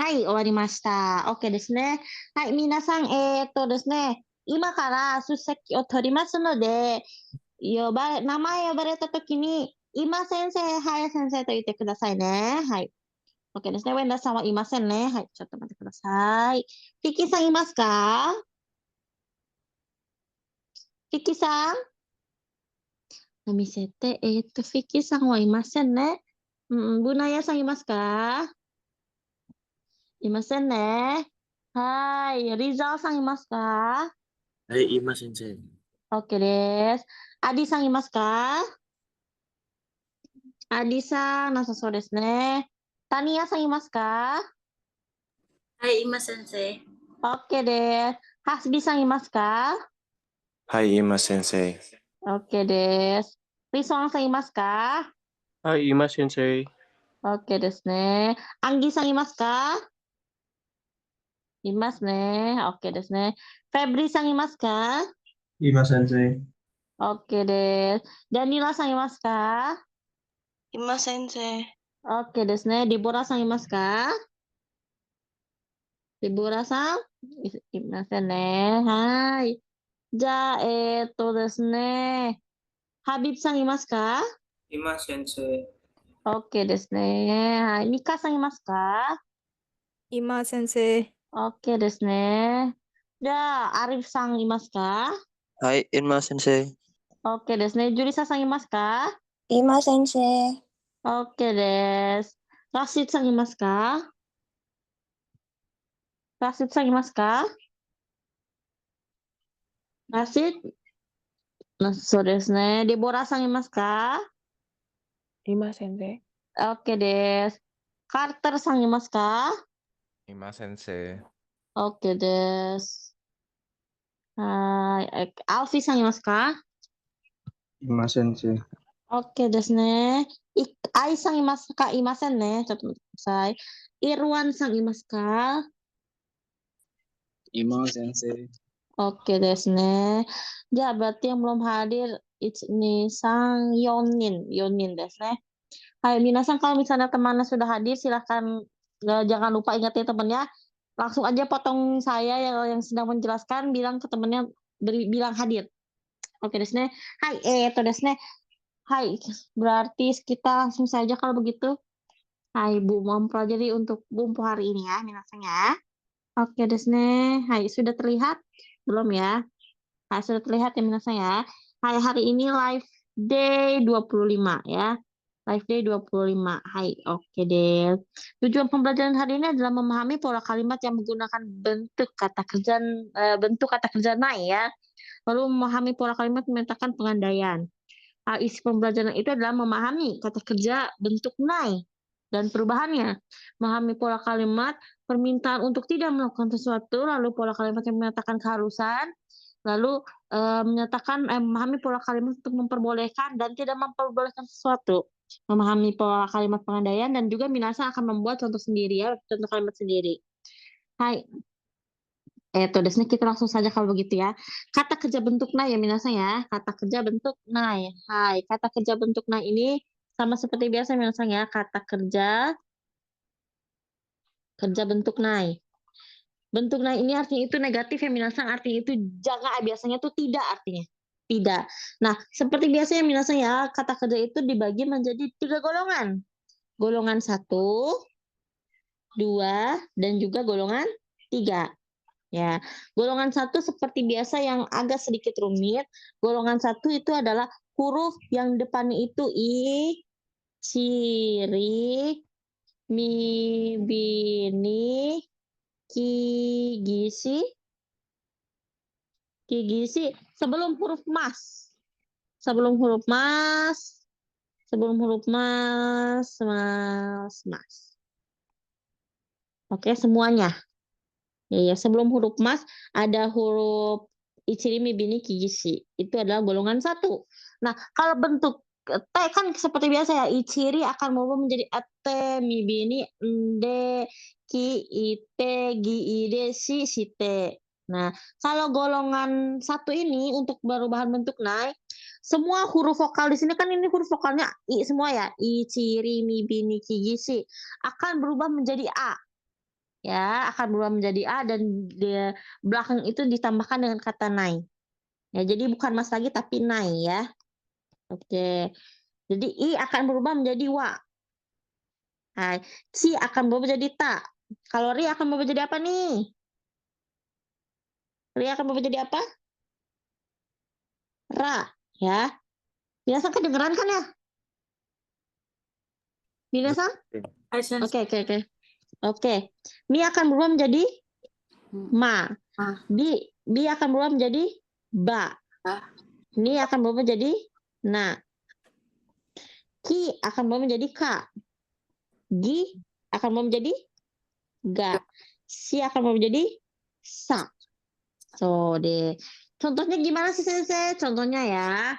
はい、終わりました。オッケーですね。はい、皆さん、ですね、今から出席を取りますので、名前呼ばれたときに、今先生、はい先生と言ってくださいね。はい。オッケーですね。ウェンダさんはいませんね。はい、ちょっと待ってください。キキさんいますか？キキさん見せて。フィキさんはいませんね。ブナヤさんいますか？いませんね。はい。リザーさんいますか？はい、今先生。オッケーです。アディさんいますか？アディさん、なさそうですね。タニヤさんいますか？はい、今先生。オッケーです。ハスビさんいますか？はい、今先生。オッケーです。リソンさんいますか？はい、今先生。オッケーですね。アンギさんいますか？いますね。オッケーですね。フェブリさんいますか？今先生。オッケーです。ダニラさんいますか？今先生。オッケーですね。ディボラさんいますか？ディボラさんいませんね。はい。じゃあ、ですね。ハビブさんいますか？今先生。オッケーですね。はい。ミカさんいますか？今先生。オッケーですね。じゃあ、アリフさんいますか？はい、今先生。オッケーですね。ジュリサさんいますか？今先生。オッケーです。ラッシッドさんいますか？ラッシッドさんいますか？ラッシッドそうですね。デボラさんいますか？今先生。オッケーです。カーターさんいますか？今先生。オッケーです。はーい。アルフィーさんいますか？今先生。オッケーですね。アイさんいますか？いませんね。ちょっと待ってください。イルワンさんいますか？今先生。オッケーですね。じゃあ、berarti yang belum hadir, ini sang Yonin, Yoninですね。Hai, minasan kalau misalnya temannya sudah hadir, silahkan jangan lupa ingetin temennya. Langsung aja potong saya yang sedang menjelaskan, bilang ke temennya, bilang hadir. Oke, desu ne. Hai, desu ne. Hai, berarti kita langsung saja kalau begitu. Hai, Bu, mau mempelajari untuk bumbu hari ini ya, minasan ya. Oke, desu ne. Hai, sudah terlihat? Belum ya? Nah, sudah terlihat ya minasan ya. Hai, hari ini live day 25 ya. Live day 25. Hai, oke deh. Tujuan pembelajaran hari ini adalah memahami pola kalimat yang menggunakan bentuk kata kerja naik ya. Lalu memahami pola kalimat menyatakan pengandaian. Isi pembelajaran itu adalah memahami kata kerja bentuk naik dan perubahannya. Memahami pola kalimat, permintaan untuk tidak melakukan sesuatu, lalu pola kalimat yang menyatakan keharusan, lalu memahami pola kalimat untuk memperbolehkan dan tidak memperbolehkan sesuatu. Memahami pola kalimat pengandaian dan juga Minasa akan membuat contoh sendiri ya, contoh kalimat sendiri. Hai, desu ne, kita langsung saja kalau begitu ya. Kata kerja bentuk na ya minasan ya. Kata kerja bentuk na ya. Hai, kata kerja bentuk na ini sama seperti biasa minasan ya. Kata kerja bentuk nai. Bentuk nai ini artinya itu negatif ya minasan, artinya itu jangan, biasanya itu tidak artinya. Tidak. Nah, seperti biasanya minasan ya, kata kerja itu dibagi menjadi 3 golongan. Golongan 1, 2, dan juga golongan 3. Ya, golongan 1 seperti biasa yang agak sedikit rumit. Golongan 1 itu adalah huruf yang depannya itu i, ciri, mi, bini, ki, gisi, sebelum huruf mas. Sebelum huruf mas, mas. Oke, semuanya. Ya, sebelum huruf mas ada huruf Ichiri, Mibini, Kigishi. Itu adalah golongan 1. Nah, kalau bentuk T kan seperti biasa ya, Ichiri akan berubah menjadi ate, Mibini, ende, ki, ite, gi, ide, si, site. Nah, kalau golongan 1 ini untuk perubahan bentuk naik, semua huruf vokal di sini kan ini huruf vokalnya I semua ya, Ichiri, Mibini, Kigishi akan berubah menjadi A. ya akan berubah menjadi a dan dia belakang itu ditambahkan dengan kata nai. Ya, jadi bukan mas lagi tapi nai ya. Oke. Jadi i akan berubah menjadi wa. Nah, si akan berubah menjadi ta. Kalau ri akan berubah jadi apa nih? Ri akan berubah jadi apa? Ra, ya. Minasan kedengeran kan ya? Minasan? Hai sensei. Oke. Oke. Mi akan berubah menjadi ma. Bi akan berubah menjadi ba. Ni akan berubah menjadi na. Ki akan berubah menjadi ka. Gi akan berubah menjadi ga. Si akan berubah menjadi sa. So deh. Contohnya gimana sih Sensei? Contohnya ya.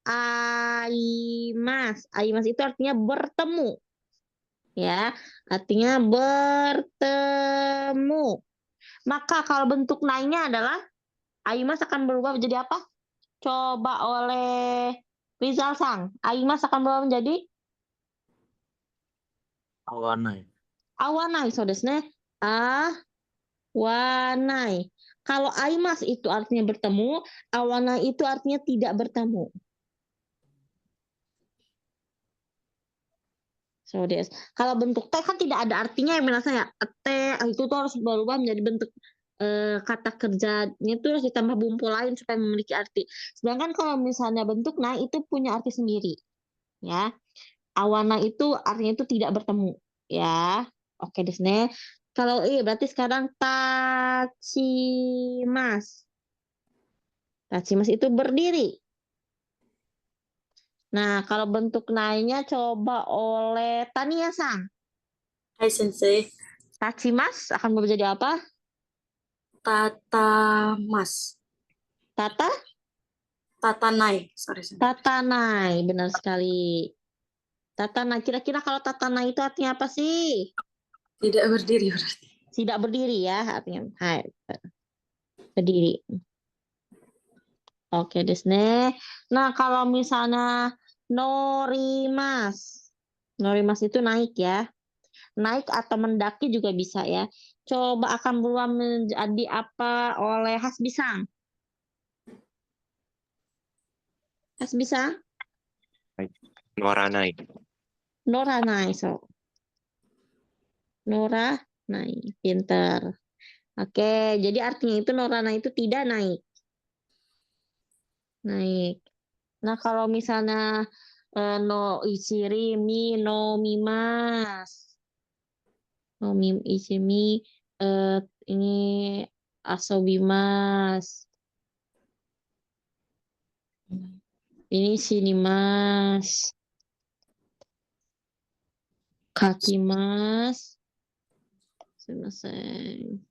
Aimas. Aimas itu artinya bertemu. Ya, artinya bertemu. Maka kalau bentuk naiknya adalah Aimas akan berubah menjadi apa? Coba oleh Rizal Sang. Aimas akan berubah menjadi Awanai. awanai, so desu ne. Awanai. Kalau aimas itu artinya bertemu, awanai itu artinya tidak bertemu. So des. Kalau bentuk T kan tidak ada artinya ya menurut saya. T itu tuh harus berubah menjadi bentuk kata kerjanya itu harus ditambah bumbu lain supaya memiliki arti. Sedangkan kalau misalnya bentuk na itu punya arti sendiri. Ya. Awana itu artinya itu tidak bertemu. Ya. Oke desu ne. Kalau berarti sekarang tachimas. Tachimas itu berdiri. Nah, kalau bentuk naiknya coba oleh Tania-san. Hai sensei. Tachimas akan berubah jadi apa? Tatamas. Tata? Tatanai. Sorry sensei. Tatanai, benar sekali. Tatanai, kira-kira kalau tatanai itu artinya apa sih? Tidak berdiri berarti. Tidak berdiri ya artinya. Hai, berdiri. Oke, desu ne. Nah, kalau misalnya norimas. Norimas itu naik ya. Naik atau mendaki juga bisa ya. Coba akan berubah menjadi apa oleh Hasbisang. Hasbisang? Noranai. Noranai, so. Noranai, pinter. Oke, jadi artinya itu Noranai itu tidak naik. Naik. Nah, kalau misalnya no ichiri mi no mimas. No ichimi ini asobimas. Ini shinimas. Kakimas. Sumimasen.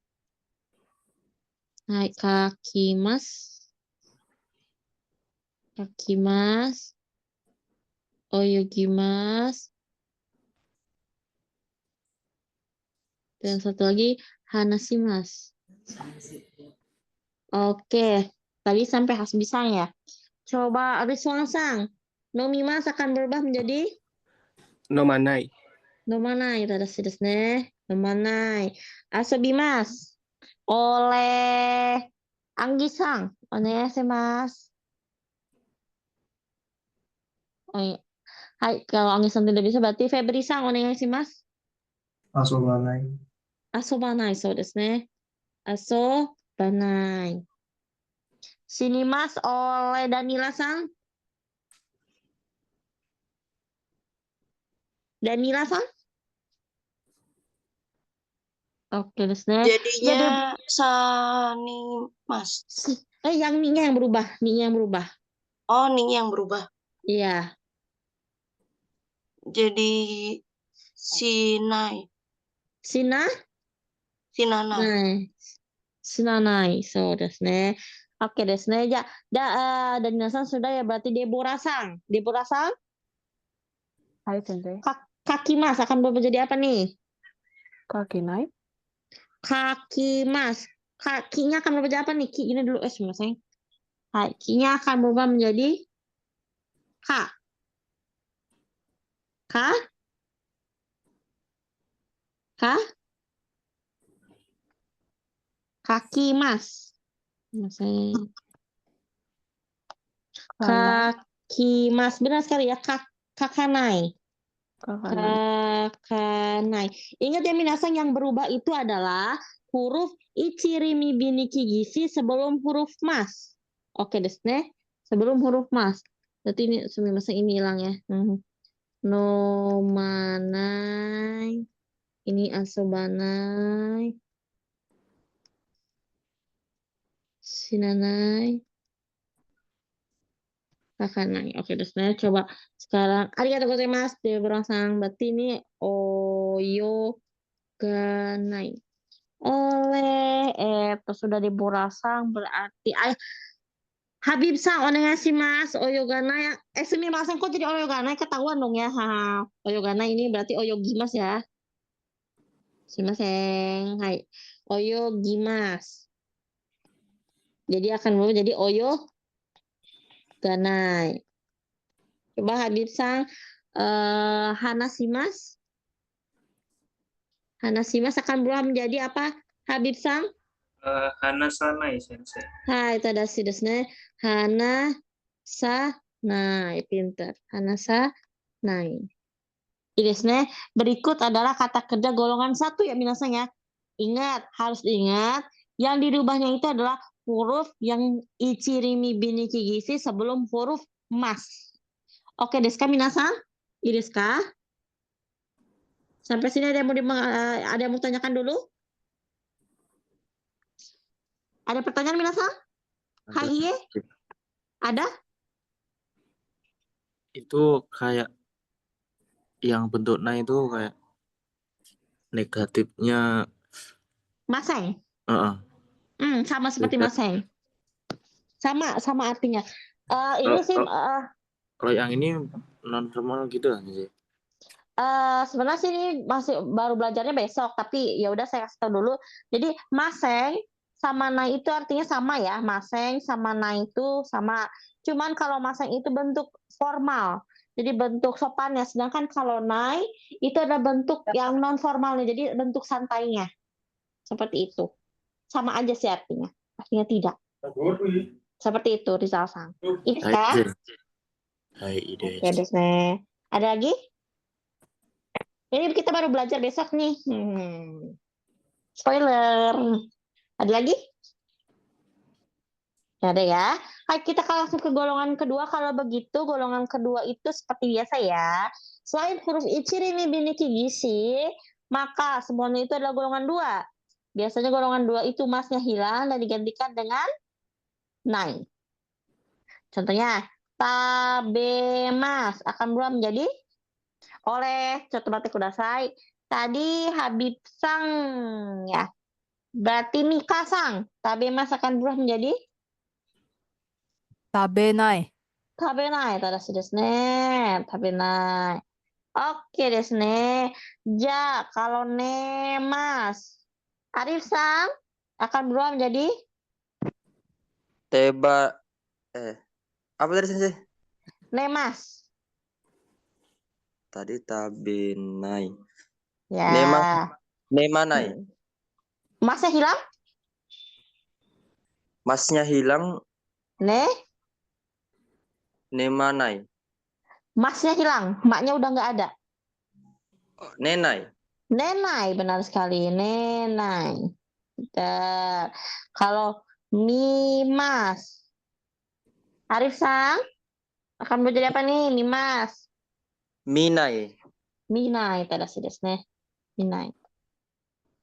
Hai, kakimas. Kakimas. Oyogimas. Dan satu lagi hanasimas. Oke, tadi sampai Hasbisang ya. Coba Rizwan-san. Nomimas akan berubah menjadi Nomanai. nomanai. Tadashi desu ne. Nomanai. Asobimas. Oleh Anggi-san. Onegaishimasu. Oh, iya. Hai, kalau Anggi-san tidak bisa berarti Febri-san onegaishimasu. Asobanai. Asobanai, so desu ne. Asobanai. Shinimas oleh Danila-san. Danila-san? Oke, desu ne. Jadinya sanimas. Yang ni-nya yang berubah. Ni-nya yang berubah. Oh, nih yang berubah. Iya. Jadi sinai. Sina? Sinana. Sinanai. So, desu ne. Oke, desu ne. Ya, Danila-san sudah ya berarti Deborah-san. Deborah-san? Hai Sensei. Kakimas akan berubah jadi apa nih? Kakinai. Kakimas. Kakinya akan berubah jadi apa nih? Ki ini dulu sebenarnya. Ki-nya akan berubah menjadi ka. Ka? Ka? Kaki mas. Maseng. Kanai. Kaki mas. Benar sekali ya. Kakanai. Kakanai. Kakanai. Ingat ya minasang, yang berubah itu adalah huruf ichirimi biniki gishi sebelum huruf mas. Oke desu ne. Sebelum huruf mas. Berarti ini sumimasen, ini hilang ya. Nomanai. Ini asobanai. Shinanai. Kakanai. Oke desu ne. Coba sekarang. Arigatou gozaimasu. Deborah-san. Berarti ini oyo ganai. Oleh sudah diborasang berarti Habib-san onegaishimasu. Oyogana sumimasen, kok jadi oyogana, ketahuan dong ya. Oyogana ini berarti oyogimasu ya. Sumimasen. Hai. Oyogimasu. Jadi akan berubah jadi oyoganai. Coba Habib-san hanashimasu. Hanashimasu akan berubah menjadi apa? Habib-san? Hanasanai, Sensei. Hai, tadashi desu ne. Hanasanai, pinter. Hanasanai. Ini desu ne. Berikut adalah kata kerja golongan 1 ya minasang ya. Ingat, harus diingat, yang dirubahnya itu adalah huruf yang ichirimi biniki gishi sebelum huruf mas. Oke, desu ka minasang? Ini desu ka? Sampai sini ada yang mau tanyakan dulu? Ada pertanyaan minasang? Hai, iye? Ada? Itu kayak yang bentuknya itu kayak negatifnya. Maseng? Heeh. Sama seperti Beda. maseng. Sama artinya. Ini sih Kalau yang ini non formal gitu kan sih. sebenarnya sih ini masih baru belajarnya besok, tapi ya udah saya kasih tahu dulu. Jadi maseng sama nai itu artinya sama ya. Maseng sama nai itu sama. Cuman kalau maseng itu bentuk formal. Jadi bentuk sopannya, sedangkan kalau nai itu ada bentuk yang non formalnya, jadi bentuk santainya. Seperti itu. Sama aja sih artinya. Artinya tidak. Seperti itu Rizal-san. Ini kan? Hai ide. Oke, desu ne. Ada lagi? Ini kita baru belajar besok nih. Spoiler. Ada lagi? Ada ya. Hai, kita langsung ke golongan kedua. Kalau begitu, golongan kedua itu seperti biasa ya. Selain huruf ichirimi biniki gishi, maka semuanya itu adalah golongan 2. Biasanya golongan 2 itu masnya hilang dan digantikan dengan nai. Contohnya, tabemas akan berubah menjadi oleh. Coba kudasai. Tadi Habib-sang ya. Berarti Mika-sang. Tabemas akan berubah menjadi Tabenai. tabenai. Tadashi desu ne. Tabenai. Oke desu ne. Ja, kalau nemas. Arif-sang akan berubah menjadi Teba. Apa tadi sensei? nemas. Tadi tabinai. Ya. Nemanai. Masnya hilang? Masnya hilang. Nemanai. Masnya hilang. Maknya udah nggak ada. Nenai. Nenai, benar sekali. Nenai. Bentar. Kalau mimas. Arif-sang akan menjadi apa nih, mimas? Minai. Minai, tadashi desu ne. Minai.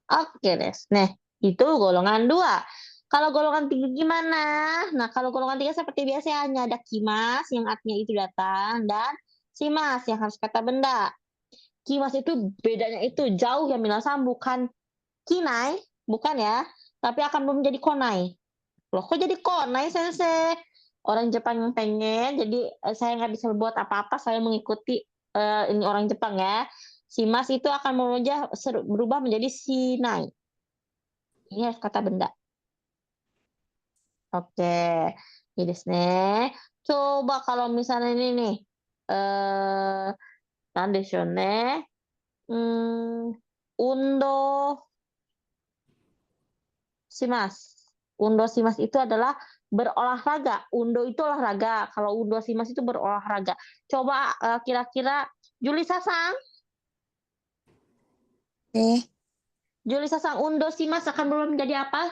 Oke desu ne. Itu golongan 2. Kalau golongan 3 gimana? Nah, kalau golongan 3 seperti biasa hanya ada kimas yang artinya itu datang dan shimas yang harus kata benda. Kimas itu bedanya itu jauh ya minasan, bukan kinai, bukan ya, tapi akan menjadi konai. Loh, kok jadi konai sensei? Orang Jepang yang pengen, jadi saya nggak bisa berbuat apa-apa, saya mengikuti ini orang Jepang ya. Shimas itu akan berubah menjadi shinai. Ini harus kata benda. Oke, ini desu ne. Coba kalau misalnya ini nih, nandeshou ne. undo shimasu. Undo shimasu itu adalah berolahraga. Undo itu olahraga. Kalau undo shimasu itu berolahraga. Coba kira-kira Juli-san. Juli-san, undo shimasu akan berubah menjadi apa?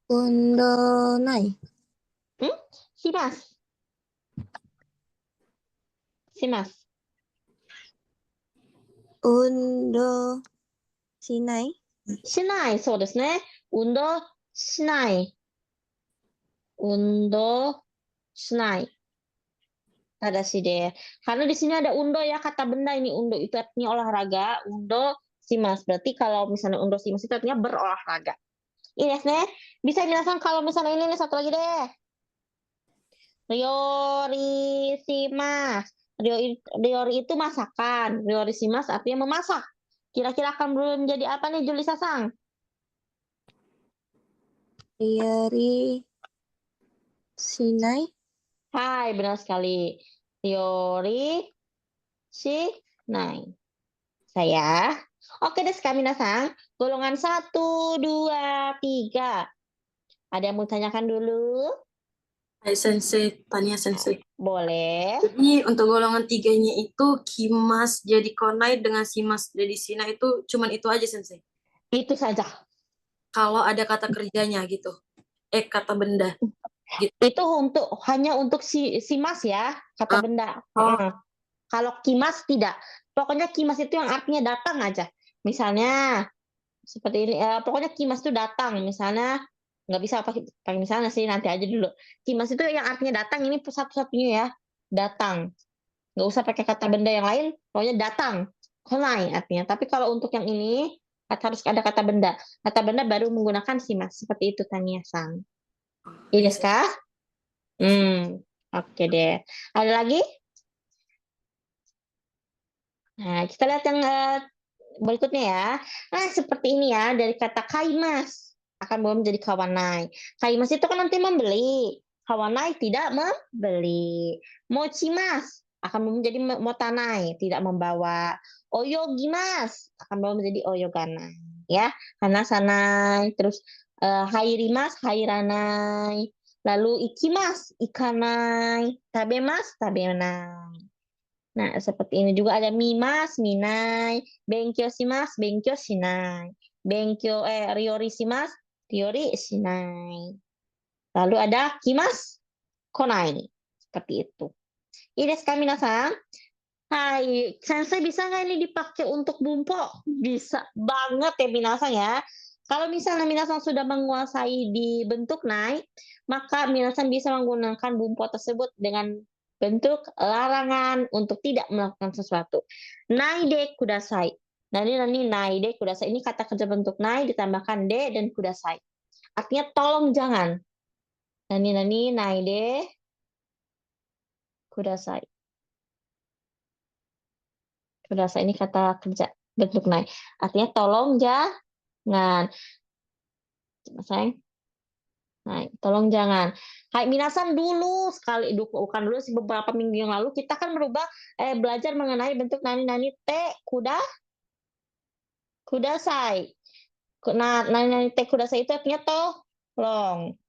Undo nai. Shimasu. Shimasu. Undo shinai. しない。そうですね。運動しない。運動しない。Tadashi deh. Karena di sini ada undo ya, kata benda ini undo itu artinya olahraga. Undo shimasu. Berarti kalau misalnya undo shimasu itu artinya berolahraga. Ini desu ne. Bisa minasan kalau misalnya ini nih, satu lagi deh. Ryori shimasu. Ryori itu masakan. Ryori shimasu artinya memasak. Kira-kira akan berubah menjadi apa nih, Julisa-san? Ryori shinai. Hai, benar sekali. Ryori shinai. Saya. Oke deh, minasan. Golongan 1, 2, 3. Ada yang mau tanyakan dulu? Hai sensei, tanya sensei. Boleh. Jadi untuk golongan 3-nya itu kimas jadi konai dengan simas jadi sina itu cuman itu aja sensei. Itu saja. Kalau ada kata kerjanya gitu. Kata benda. Itu hanya untuk si mas ya, kata benda. Kalau kimas tidak. Pokoknya kimas itu yang artinya datang aja. Misalnya seperti ini. Pokoknya kimas itu datang. Misalnya nggak bisa pakai misalnya sih, nanti aja dulu. Kimas itu yang artinya datang. Ini satu-satunya ya, datang. Nggak usah pakai kata benda yang lain. Pokoknya datang. Konai artinya. Tapi kalau untuk yang ini harus ada kata benda. Kata benda baru menggunakan simas. Seperti itu Tania-san. Iya kah? Oke deh. Ada lagi? Nah, kita lihat yang berikutnya ya. Nah, seperti ini ya, dari kata kaimas akan berubah menjadi kawanai. Kaimas itu kan nanti membeli. Kawanai tidak membeli. Mochimas akan berubah menjadi motanai, tidak membawa. Oyogimas akan berubah menjadi oyoganai. Ya, hanasanai. Terus hairimas, hairanai. Lalu ikimas, ikanai. Tabemas, tabenai. Nah, seperti ini juga ada mimas, minai, benkyou shimasu, benkyou shinai. Ryori shimasu, ryori shinai. Lalu ada kimas, konai. Seperti itu. Ini desu ka minasan? Hai, sensei bisa nggak ini dipakai untuk bumpo? Bisa banget ya minasan ya. Kalau misalnya minasan sudah menguasai di bentuk nai, maka minasan bisa menggunakan bumpo tersebut dengan bentuk larangan untuk tidak melakukan sesuatu. Nai de kudasai. Nani nai de kudasai. Ini kata kerja bentuk nai ditambahkan de dan kudasai. Artinya tolong jangan. Nani nai de kudasai. Kudasai ini kata kerja bentuk nai. Artinya tolong jangan. Sayang. Nah, tolong jangan. Hai minasan dulu sekali, bukan dulu sih, beberapa minggu yang lalu kita kan belajar mengenai bentuk nani te kudasai. Nah, nani te kudasai itu artinya tolong.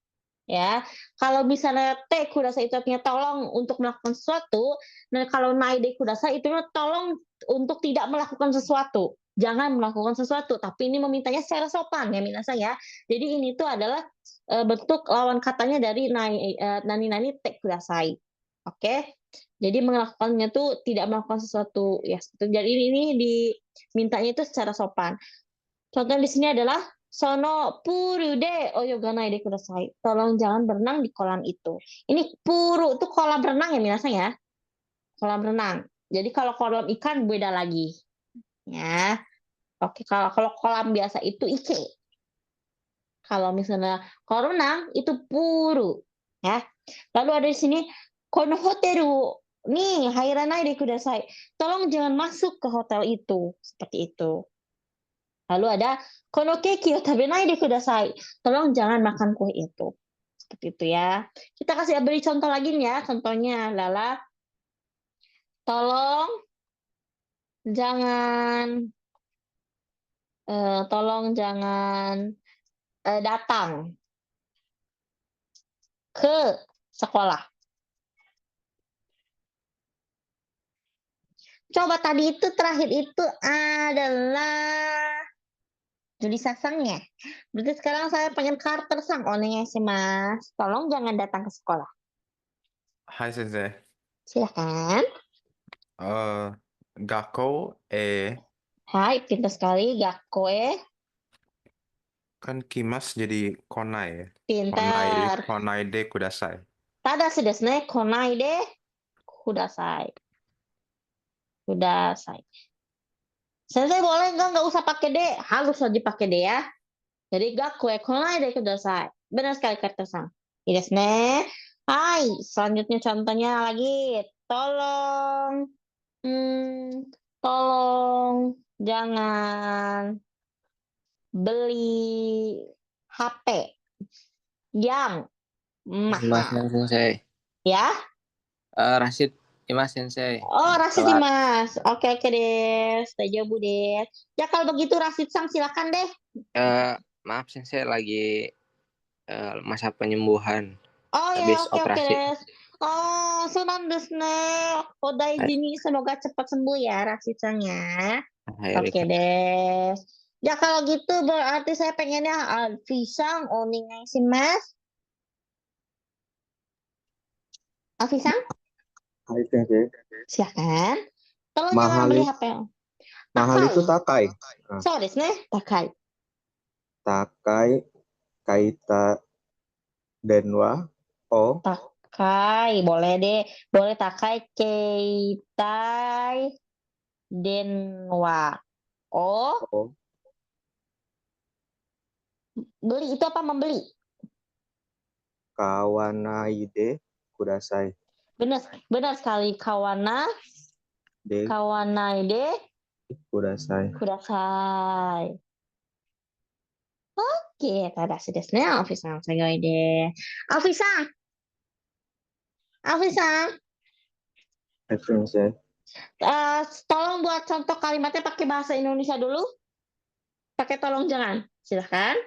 Ya, kalau misalnya te kudasai itu artinya tolong untuk melakukan sesuatu, nah kalau nai de kudasai itu tolong untuk tidak melakukan sesuatu. Jangan melakukan sesuatu, tapi ini memintanya secara sopan ya minasan ya. Jadi ini tuh adalah bentuk lawan katanya dari nani te kudasai. Oke. Jadi melakukannya tuh tidak melakukan sesuatu ya. Jadi ini dimintanya itu secara sopan. Contoh di sini adalah sono puru de oyoganai de kudasai. Tolong jangan berenang di kolam itu. Ini puru itu kolam renang ya minasan ya. Kolam renang. Jadi kalau kolam ikan beda lagi. Ya. Oke, kalau kolam biasa itu ike. Kalau misalnya kolam renang itu puru, ya. Lalu ada di sini kono hoteru. Nih, hairanai de kudasai. Tolong jangan masuk ke hotel itu, seperti itu. Lalu ada kono keki o tabenai de kudasai. Tolong jangan makan kue itu. Seperti itu ya. Kita kasih beri contoh lagi nih ya. Contohnya adalah tolong jangan Tolong jangan datang ke sekolah. Coba tadi itu terakhir itu adalah Juli Sasangnya. Berarti sekarang saya pengen Carter Sang. Mas. Tolong jangan datang ke sekolah. Hai Sensei. Silakan. Gakko Hai, pintar sekali. Gakkoe. kan kimas jadi konai ya. Pintar. Konai de kudasai. Tadashi desu ne. Konai de kudasai. Kudasai. Sensei boleh nggak usah pakai D, harus aja pakai D ya. Jadi gakkoe konai de kudasai. Benar sekali kata sang. Iya desu ne. Hai, selanjutnya contohnya lagi. Tolong, tolong jangan beli HP yang mahal. Sensei. Ya? Rashid Imas Sensei. Oh, Rashid Telat. Mas. Oke deh. Setuju deh. Ya kalau begitu Rashid Sang silakan deh. Maaf Sensei lagi masa penyembuhan Oh ya, habis oke operasi. deh. Oh, senang desu ne. Odaijini, semoga cepat sembuh ya Rashid Sang ya. Oke deh. Ya kalau gitu berarti saya pengennya Alfisang onegaishimasu. Alfisang, Hai Sensei. silakan. Tolong Mahal jangan beli itu- HP. Mahal itu takai. So desu ne, takai. Takai kaita denwa o Takai, boleh deh. Boleh takai keitai denwa. Oh, o beli itu apa membeli? kawanaide kudasai. Benar sekali De kawanaide kudasai. kudasai. Oke, tadashi desu ne, Alfie-san. Sugoi de. Alfie-san. Hai Sensei. Tolong buat contoh kalimatnya pakai bahasa Indonesia dulu. Pakai tolong jangan. Silahkan.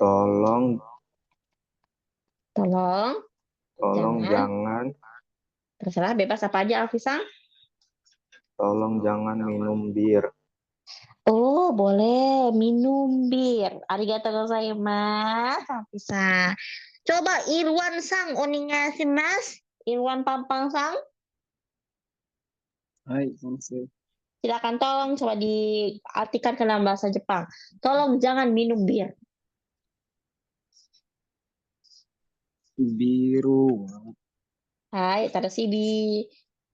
Tolong Tolong jangan terserah bebas apa aja Alfie-san. tolong jangan minum bir. Oh, boleh minum bir. Arigatou gozaimasu, Alfie-san. Coba Irwan Sang onegaishimasu. Irwan Pampang Sang. Hai Sensei. Silakan tolong coba diartikan ke dalam bahasa Jepang. Tolong jangan minum bir. Biru. Hai, tadashi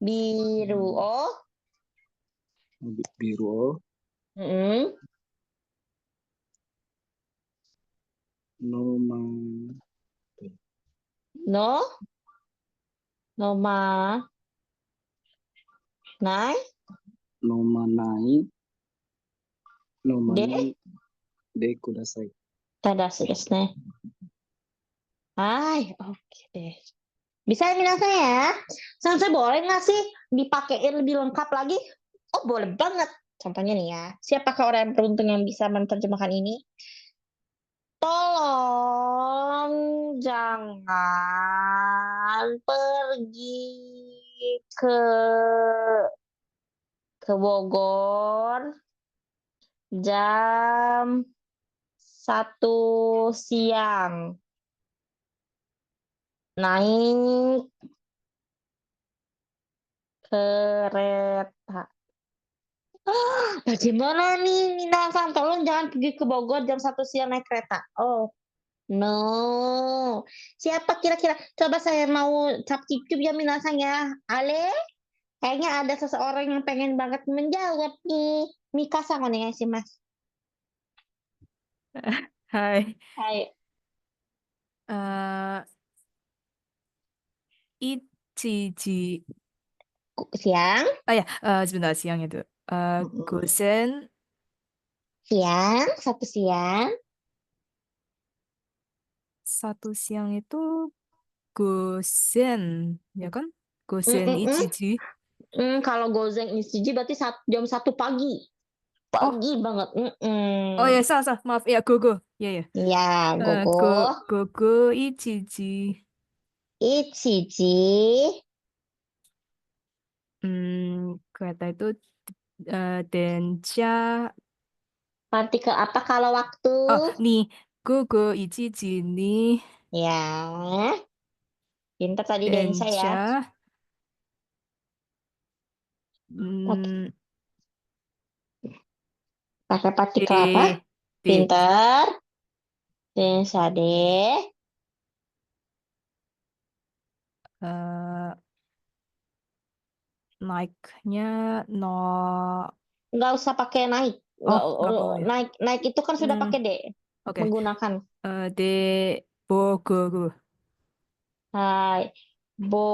biru. Oh. Biru. Nomanai de kudasai. Tadashi desu ne. Hai, oke deh. Bisa minasan ya? Sensei boleh nggak sih dipakein lebih lengkap lagi? Oh, boleh banget. Contohnya nih ya. Siapakah orang yang beruntung yang bisa menerjemahkan ini? Tolong jangan pergi ke Bogor jam 1 siang. Naik kereta. Bagaimana nih minasan? Tolong jangan pergi ke Bogor jam 1 siang naik kereta. Oh, no. Siapa kira-kira? Coba saya mau capcip ya minasan ya. Ale? Kayaknya ada seseorang yang pengen banget menjawab nih. Mika-san onegaishimasu. Hai. Hai. Ichiji. Siang. Oh ya, sebentar siang itu. Gosen. Siang, 1 siang. 1 siang itu gosen, ya kan? Gosen ichiji. Kalau gozeng ichiji berarti jam 1 pagi. Oh, Pagi banget. oh ya, salah. Maaf, ya, gogo. Ya, ya. Iya, gogo. Gogo ichiji. Ichiji. Kereta itu denja. Partikel apa kalau waktu? Oh, nih. Gogo ichiji nih. Ya. Pintar tadi densa ya. Denja. Pakai partikel apa? De. Pintar. Densa de. Naiknya no. Nggak usah pakai naik. nggak perlu ya. Naik itu kan sudah pakai de. Oke. Menggunakan. De Bogoru. Hai. Bogoru.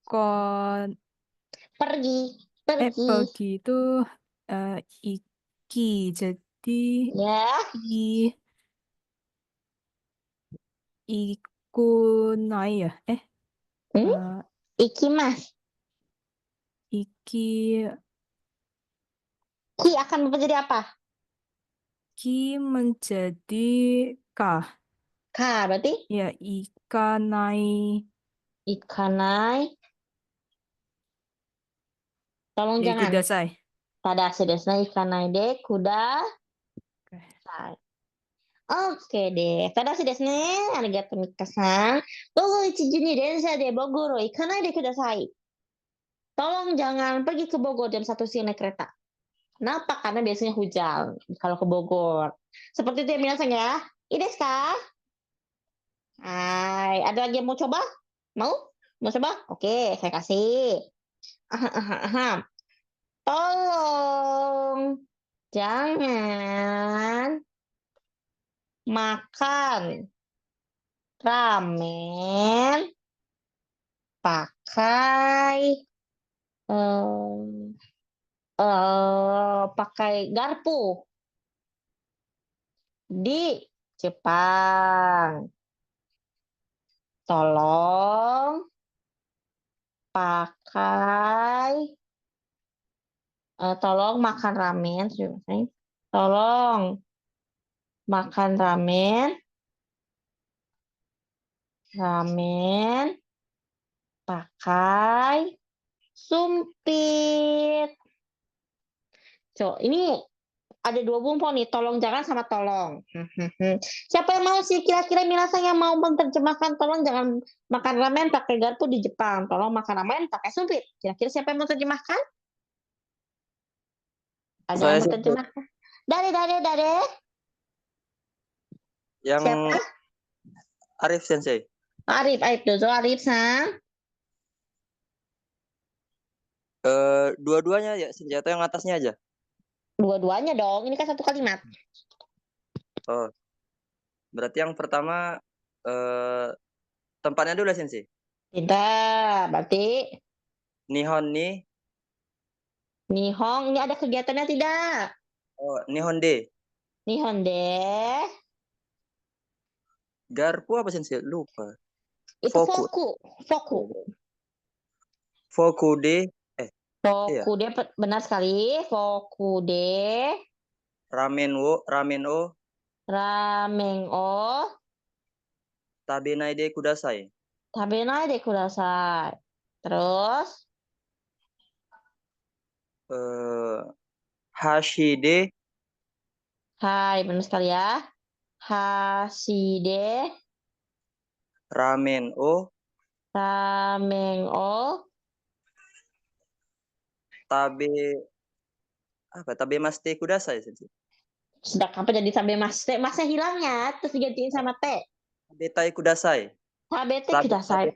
Kon. Pergi. Pergi itu iki, jadi Ya. ikunai ya? Iki mas. Iki. Ki akan menjadi apa? Ki menjadi ka. Ka berarti? Ya, ikanai. Ikanai. Tolong jangan. Kudasai. Tadase desu ne. Ikanai de kudasai. Oke deh. Tadase desu ne. Arigatou Mika-san. Gogo 1時に電車でBogor ikanai de kudasai. Tolong jangan pergi ke Bogor jam 1 siang naik kereta. Kenapa? Karena biasanya hujan kalau ke Bogor. Seperti itu ya minasan ya. Ii desu ka? Hai, ada lagi yang mau coba? Mau? Mau coba? Oke, saya kasih. Tolong jangan makan ramen pakai garpu di Jepang. Tolong tolong makan ramen. Tolong makan ramen pakai sumpit. Ini ada 2 bumpo nih, tolong jangan sama tolong. Siapa yang mau sih kira-kira minasan yang mau menerjemahkan tolong jangan makan ramen pakai garpu di Jepang, tolong makan ramen pakai sumpit. Kira-kira siapa yang mau terjemahkan? Ada yang mau terjemahkan? Dare. Yang Siapa? Arif Sensei. Arif dozo Arif-san. Dua-duanya ya, senjata yang atasnya aja. Dua-duanya dong, ini kan satu kalimat. Oh. Berarti yang pertama tempatnya dulu Sensei. Tidak, berarti Nihon ni. Nihong, ini ada kegiatannya tidak? Oh, Nihon de. Nihon de. Garpu apa Sensei? Lupa. Itu foku. Foku de. Foku de benar sekali. Foku de. Ramen o. Tabenai de kudasai. Terus hashi de. Hai, benar sekali ya. Hashi de. Ramen o. Tabe maste kudasai Sensei. Sudah apa jadi tabe maste? Masnya hilangnya terus digantiin sama te. Tabetai kudasai. Tabete kudasai.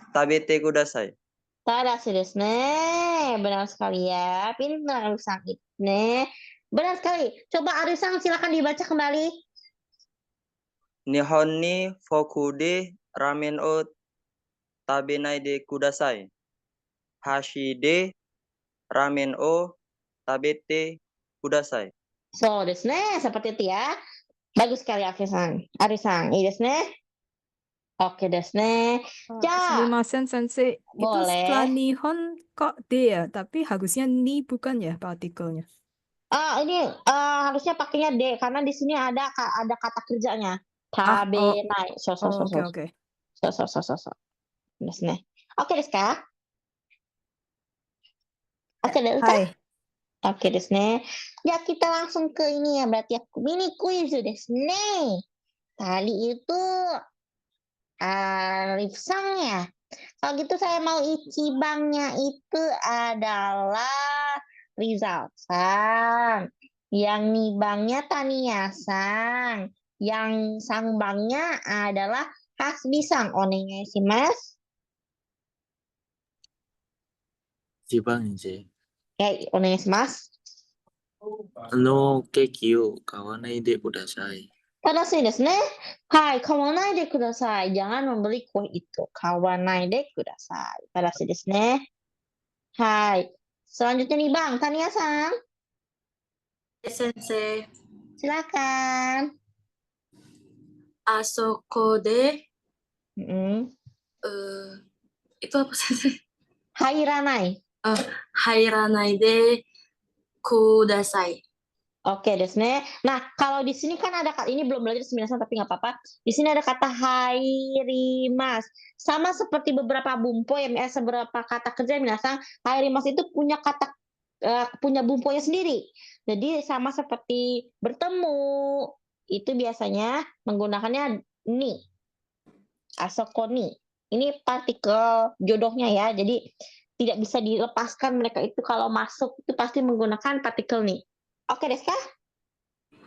Tabete kudasai. Tadase desu ne. Benar sekali ya. Pintar Arif-san ne. Benar sekali. Coba Arif-san silakan dibaca kembali. Nihon ni foku de ramen o tabenai de kudasai. Hashi de ramen o tabete kudasai. So desu ne, seperti itu ya. Bagus sekali Ari-san. Ari-san, ii desu ne. Oke desu ne. Ja, Sumimasen sensei, itu setelah boleh. nihon kok D ya, tapi harusnya ni bukan ya partikelnya. Ini harusnya pakainya D karena di sini ada kata kerjanya. Ah, oh, Tabenai. So. oke. So. Desu ne. Oke desu ka? Oke desu ka? Hai. Oke desu ne. Ya kita langsung ke ini ya berarti ya. Mini quiz desu ne. Tadi itu Rifsang ya. Kalau gitu saya mau Ichibangnya itu adalah Rizal-san. Yang Nibangnya Taniya-san. Yang Sangbangnya adalah Hasbi-san. Onegaishimasu. Ichiban sensei. Onegaishimasu. ケーキを買わないでください。 Tadasui desu ne. Hai, kawanai de kudasai. Jangan membeli kue itu. Kawanai de kudasai. Tadasui desu ne. Hai. Selanjutnya nih Bang, Tania-san. Sensei. Silakan. Asoko de Mm-mm. itu apa sensei? Hairanai. Hairanai de kudasai. Oke desu ne. Nah, kalau di sini kan ada ini belum belajar sebenarnya tapi nggak apa-apa. Di sini ada kata hairimas. Sama seperti beberapa bumpo ya, beberapa kata kerja minasang, hairimas itu punya kata punya bumponya sendiri. Jadi sama seperti bertemu, itu biasanya menggunakannya ni. Asoko ni. Ini partikel jodohnya ya. Jadi tidak bisa dilepaskan mereka itu kalau masuk itu pasti menggunakan partikel ni. Oke desu ka?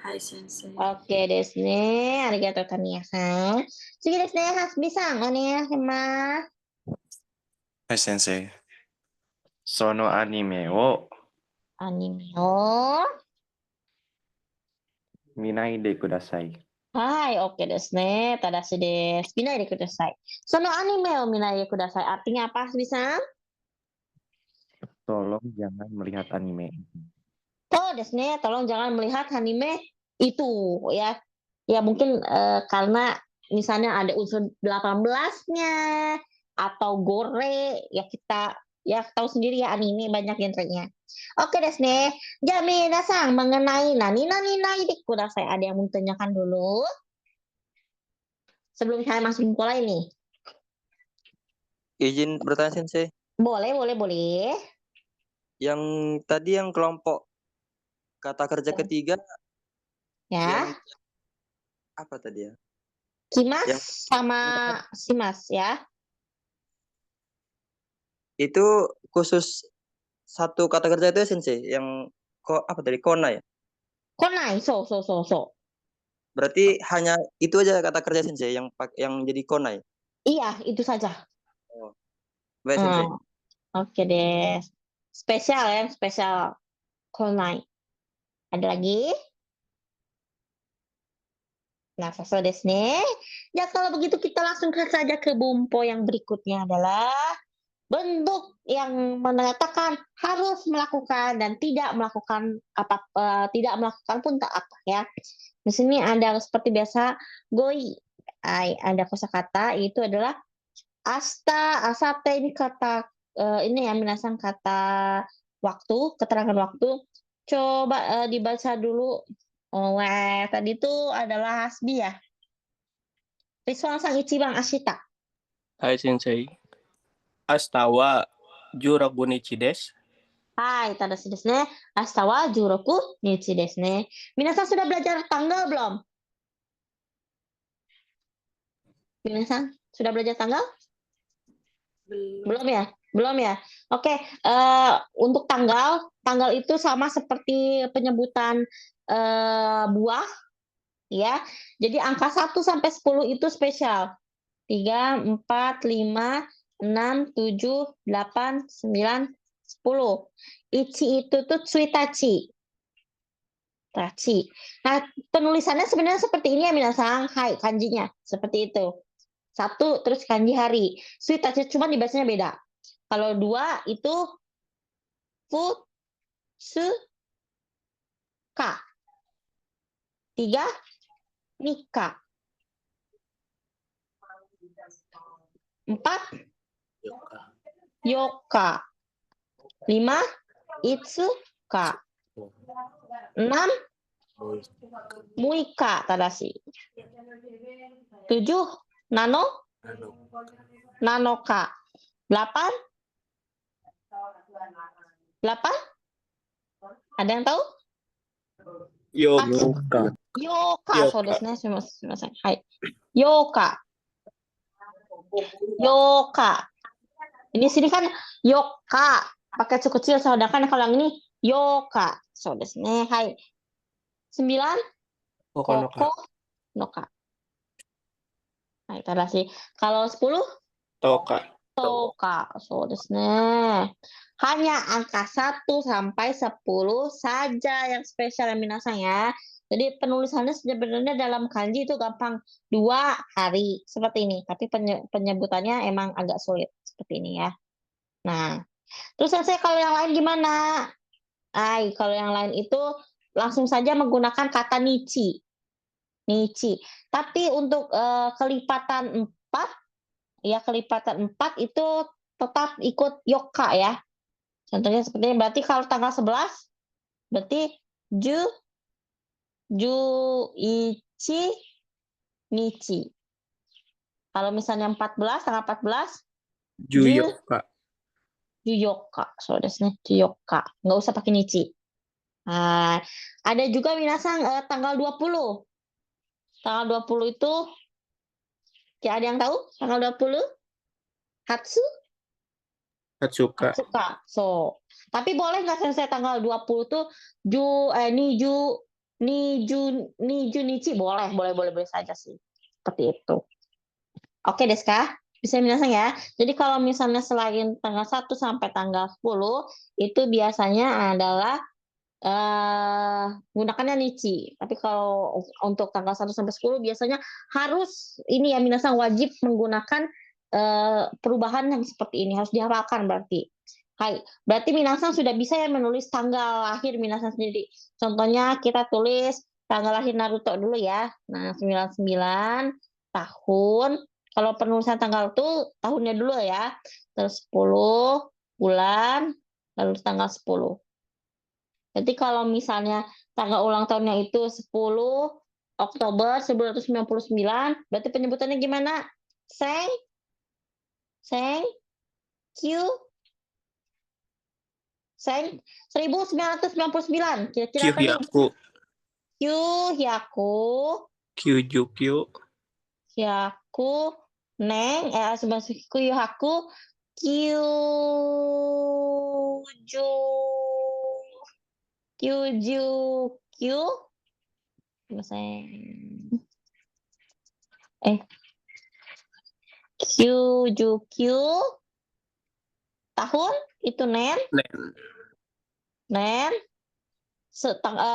Hai sensei. Oke desu ne. Arigatou Tania-san. Sugi desu ne. Hasbi-san, onegaishimasu. はい、先生。そのアニメを Anime o 見ないでください。 Hai, oke desu ne. Tadashi desu. Minai de kudasai. Sono anime o minai de kudasai. Artinya apa, Hasbi-san? Tolong jangan melihat anime. Oh, desu ne. Tolong jangan melihat anime itu ya. Ya mungkin karena misalnya ada unsur 18-nya atau gore ya kita ya tahu sendiri ya anime banyak genrenya. Oke desu ne. Ja minasan mengenai nani de kudasai. Ada yang mau tanyakan dulu? Sebelum saya masuk mulai nih. Izin bertanya sensei. Boleh. Yang tadi yang kelompok kata kerja ketiga Ya. yang apa tadi ya? Kimas Yang sama simas ya. itu khusus satu kata kerja itu ya, sensei, yang kok apa tadi kona ya? Konai, so. Berarti hanya itu aja kata kerja sensei yang jadi kona ya? Iya, itu saja. Oh. Baik sensei. Oke deh. Spesial konai. Ada lagi? Nah, sesuai desu ne. Ya kalau begitu kita langsung saja ke bumpo yang berikutnya adalah bentuk yang mengatakan harus melakukan dan tidak melakukan tidak melakukan pun tak apa ya. Di sini ada seperti biasa goi. Ada kosakata itu adalah asta, asate ini kata ini ya minasan kata waktu, keterangan waktu. Coba dibaca dulu oleh tadi itu adalah Hasbi ya. Rizwan-san ichiban ashita. Hai sensei. Asta wa juraku nichi desu. Hai, tadashi desu ne. Asta wa juroku nichi desu ne. Minasan sudah belajar tanggal belum? Minasan sudah belajar tanggal? Belum ya? Oke, untuk tanggal itu sama seperti penyebutan buah ya. Jadi angka 1 sampai 10 itu spesial. 3, 4, 5, 6, 7, 8, 9, 10. Ichi itu tuh tsuitachi. Tachi. Nah, penulisannya sebenarnya seperti ini ya minasan. Hai, kanjinya seperti itu. 1 terus kanji hari. Tsuitachi cuma dibacanya beda. Kalau 2 itu futsu Ka. 3, Nika. 4, Yoka. 5, Itsuka. 6, Muika tadashi. 7, Nanoka. 8, ada yang tahu? Yoka. Yoka, Yoka. そうですね。すみません。はい。Yoka. Yoka. Ini sini kan yoka. Pakai cu kecil, sedangkan kalau yang ini yoka. そうですね。はい。9、Kokonoka. Noka. Hai, tadashi. Kalau 10, Toka. Toka. そうですね。Hanya angka 1 sampai 10 saja yang spesial ya minasan ya. Jadi penulisannya sebenarnya dalam kanji itu gampang, 2 hari seperti ini. Tapi penyebutannya emang agak sulit seperti ini ya. Nah, terus Sensei kalau yang lain gimana? Kalau yang lain itu langsung saja menggunakan kata nichi. Nichi. Tapi untuk kelipatan 4 itu tetap ikut yoka ya. Contohnya seperti ini. Berarti kalau tanggal 11 berarti Juichi Nichi. Kalau misalnya 14, tanggal 14, Juyoka. Juyoka. So desu ne, Juyoka. Nggak usah pakai Nichi. Nah, ada juga minasan tanggal 20. Tanggal 20 itu, ya ada yang tahu tanggal 20? Hatsuka. Hatsuka. So, tapi boleh nggak Sensei tanggal 20 tuh Nichi boleh saja sih. Seperti itu. Oke, Deska. Bisa minasan ya. Jadi kalau misalnya selain tanggal 1 sampai tanggal 10 itu biasanya adalah gunakannya nichi. Tapi kalau untuk tanggal 1 sampai 10 biasanya harus ini ya minasan wajib menggunakan perubahan yang seperti ini, harus dihafalkan berarti. Hai, berarti minasan sudah bisa ya menulis tanggal lahir minasan sendiri. Contohnya kita tulis tanggal lahir Naruto dulu ya. Nah, 99 tahun. Kalau penulisan tanggal itu tahunnya dulu ya. Terus 10 bulan, lalu tanggal 10. Jadi kalau misalnya tanggal ulang tahunnya itu 10 Oktober 1999, berarti penyebutannya gimana? Seng, Q, Seng, 1999. Kira-kira apa nih? Kyujukyu. Hyaku, Neng, Hyaku, Kyujukyu, Kyujukyu tahun itu Nen.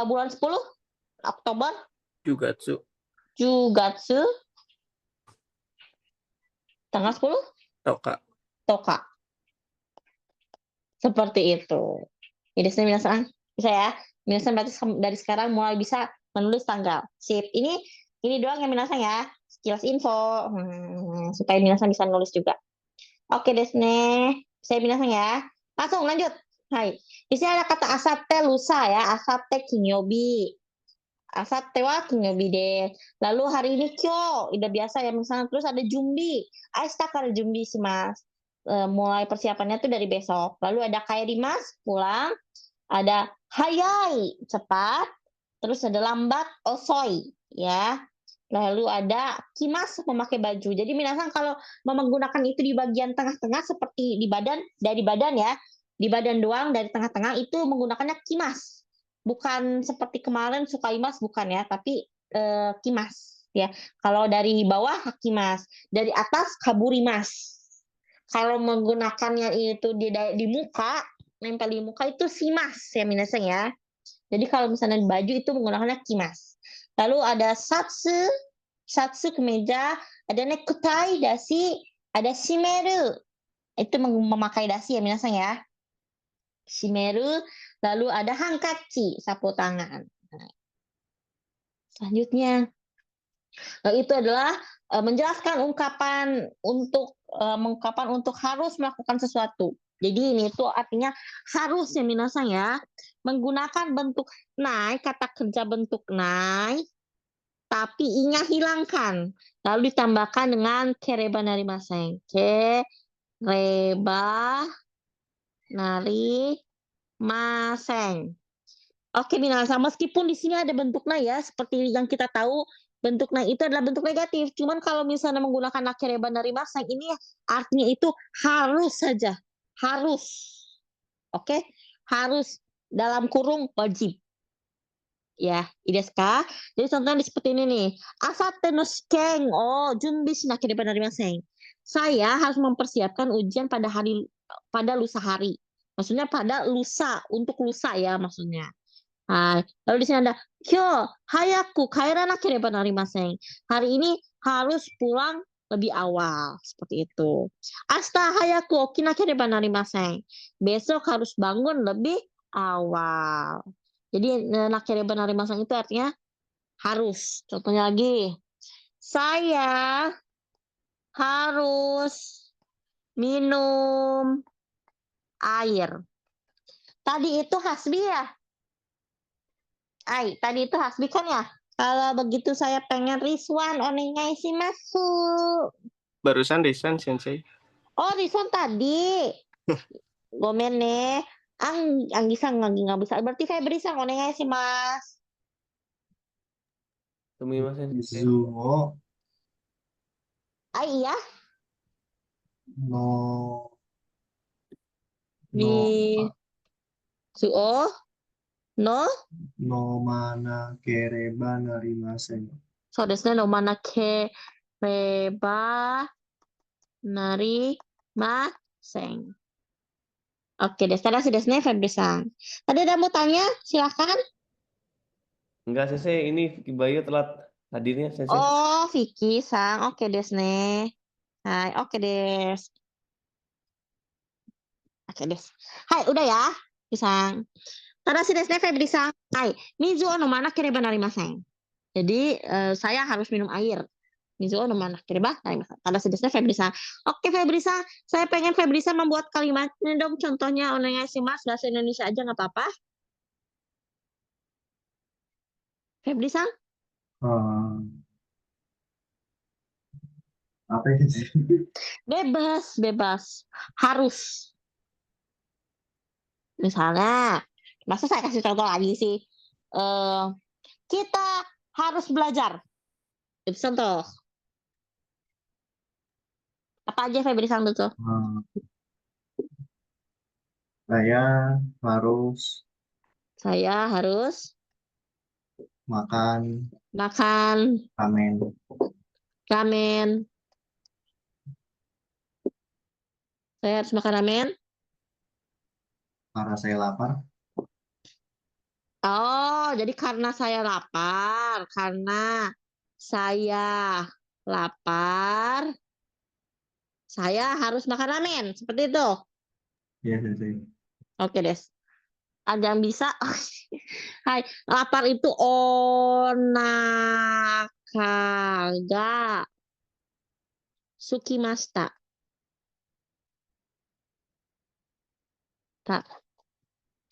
Bulan 10 Oktober. Jugatsu. Tanggal 10? Toka. Seperti itu. Jadi minasan bisa ya. Minasan berarti dari sekarang mulai bisa menulis tanggal. Sip. Ini doang yang minasan ya. Sekilas info. Supaya minasan bisa nulis juga. Oke desne. Saya minasan ya. Langsung lanjut. Hai. Di sini ada kata asate lusa ya. Asate kinyobi. Asate wa kinyobi deh. Lalu hari ini kyo. Udah biasa ya misalnya. Terus ada jumbi. Aista kara jumbi sih mas. Mulai persiapannya tuh dari besok. Lalu ada kaerimas, pulang. Ada hayai, cepat. Terus ada lambat, osoi, ya. Lalu ada kimas, memakai baju. Jadi minasan kalau menggunakan itu di bagian tengah-tengah seperti di badan, dari badan ya. Di badan doang, dari tengah-tengah itu menggunakannya kimas. Bukan seperti kemarin sukaimas, bukan ya. Tapi kimas, ya. Kalau dari bawah, kimas. Dari atas, kaburimas. Kalau menggunakannya itu di muka, nempel di muka itu simas ya minasan ya. Jadi kalau misalnya di baju itu menggunakannya kimas. Lalu ada satsu kemeja, ada necktie, dasi, ada shimeru. Itu memakai dasi ya minasan ya. Shimeru, lalu ada hankachi, sapu tangan. Selanjutnya, itu adalah menjelaskan ungkapan untuk harus melakukan sesuatu. Jadi ini tuh artinya harusnya minasang ya menggunakan bentuk nai, kata kerja bentuk nai, tapi i-nya hilangkan. Lalu ditambahkan dengan kereba narimaseng. Kereba narimaseng. Oke, minasang, meskipun di sini ada bentuk nai ya, seperti yang kita tahu bentuk nai itu adalah bentuk negatif. Cuman kalau misalnya menggunakan nakereba narimaseng ini artinya itu harus saja, harus. Oke, harus dalam kurung wajib. Ya, ideska. Jadi contohnya seperti ini nih. Asate no shiken o junbi shinakereba narimaseng. Saya harus mempersiapkan ujian pada lusa hari. Maksudnya pada lusa, untuk lusa ya maksudnya. Lalu di sini ada Kyo hayaku kaeranakereba narimaseng. Hari ini harus pulang lebih awal, seperti itu. Asta hayaku okinakereba narimaseng. Besok harus bangun lebih awal. Jadi nakereba narimaseng itu artinya harus. Contohnya lagi, saya harus minum air. Tadi itu hasbi ya? Tadi itu hasbi kan ya? Kalau begitu saya pengen Rizwan onegai shimasu. Barusan Rizwan Sensei. Oh, Rizwan tadi. Gomen ne. Anggisang nggak bisa. Berarti Febri-san onegai shimasu. Sumimasen. Zuo Iya. no Suo no mana kereba narimaseng. So desu ne, no mana kereba narimaseng. Oke, desu desu ne, Febri-san. Tadi ada mau tanya? Silakan. Enggak, Sensei. Ini Vicky Bayu telat hadirnya, Sensei. Oh, Vicky-san. Oke, desu ne. Hai, oke des. Oke des. Hai, udah ya, Vicky-san. Tadashi desu ne, Febri-san. Hai, mizu no mana kereba narimaseng. Jadi saya harus minum air. Mizu no mana kereba narimaseng. Tadashi desu ne, Febri-san. Oke, Febri-san. Saya pengen Febri-san membuat kalimatnya dong. Contohnya onegai shimasu, bahasa Indonesia aja nggak apa-apa. Febri-san? Apa sih? Bebas. Harus. Misalnya, masa saya kasih contoh lagi sih? Kita harus belajar. Itu contoh. Apa aja Febri-san tuh? Saya harus makan ramen. Saya harus makan ramen. Karena saya lapar. Oh, jadi karena saya lapar. Saya harus makan ramen. Seperti itu. Iya, Sensei. Oke, des. Ada yang bisa? Hai, lapar itu onakaga sukimashita.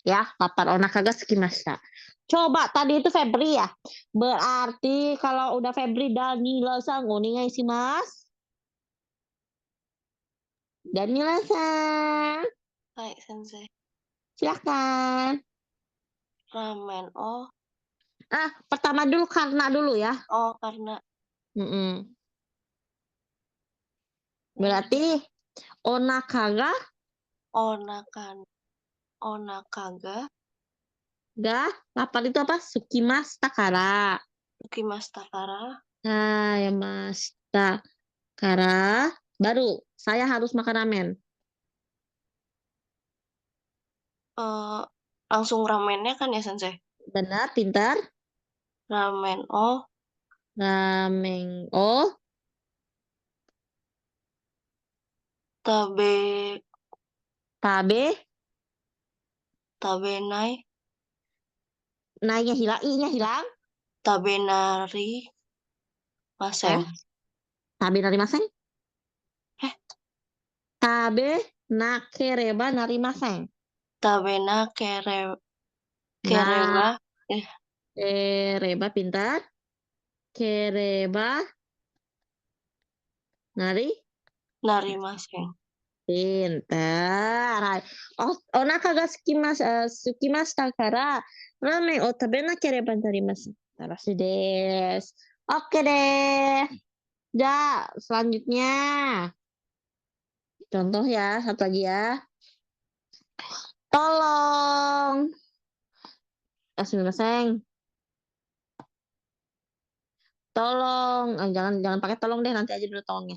Ya, lapar onakaga sukimashita. Coba tadi itu Febri ya. Berarti kalau udah Febri Danila-san onegai shimasu. Danila-san. Hai, Sensei. Silakan. Ramen. Oh. Pertama dulu karena dulu ya. Oh, karena. Berarti onakaga lapar itu apa? Sukimashita kara. Yamashita kara. Baru saya harus makan ramen. Langsung ramennya kan ya, Sensei? Benar, pintar. Ramen. Oh. Tabenai. Nainya hilang, i-nya hilang. Tabenari Maseng. Tabe narimaseng. Eh. Tabe nakereba narimaseng. Tabena kereba. Kereba pintar. Kereba Nari Maseng. pintar. Hai. Onaka ga sukimashita kara ramen o tabenakereba narimasu. Terasi desu. Oke deh. Ya, selanjutnya. Contoh ya, satu lagi ya. Tolong. Sumimasen. Tolong. Jangan pakai tolong deh, nanti aja dulu tolongnya.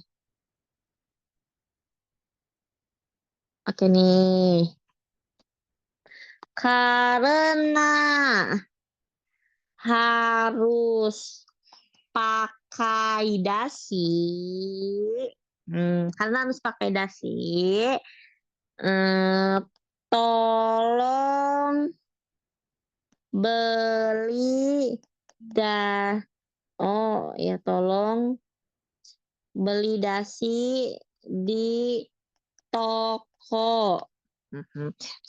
Oke nih. Karena harus pakai dasi. Karena harus pakai dasi. Tolong beli tolong beli dasi di toko.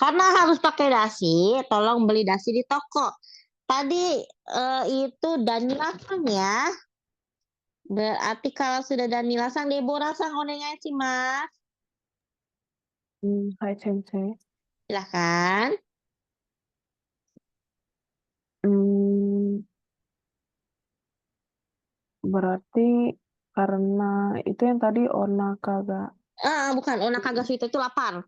Karena harus pakai dasi, tolong beli dasi di toko. Tadi itu danilasang ya. Berarti kalau sudah danilasang, deborasang onegaishimasu. Hai Sensei. Silakan. Berarti karena itu yang tadi onakaga. Bukan, onakaga suito itu lapar.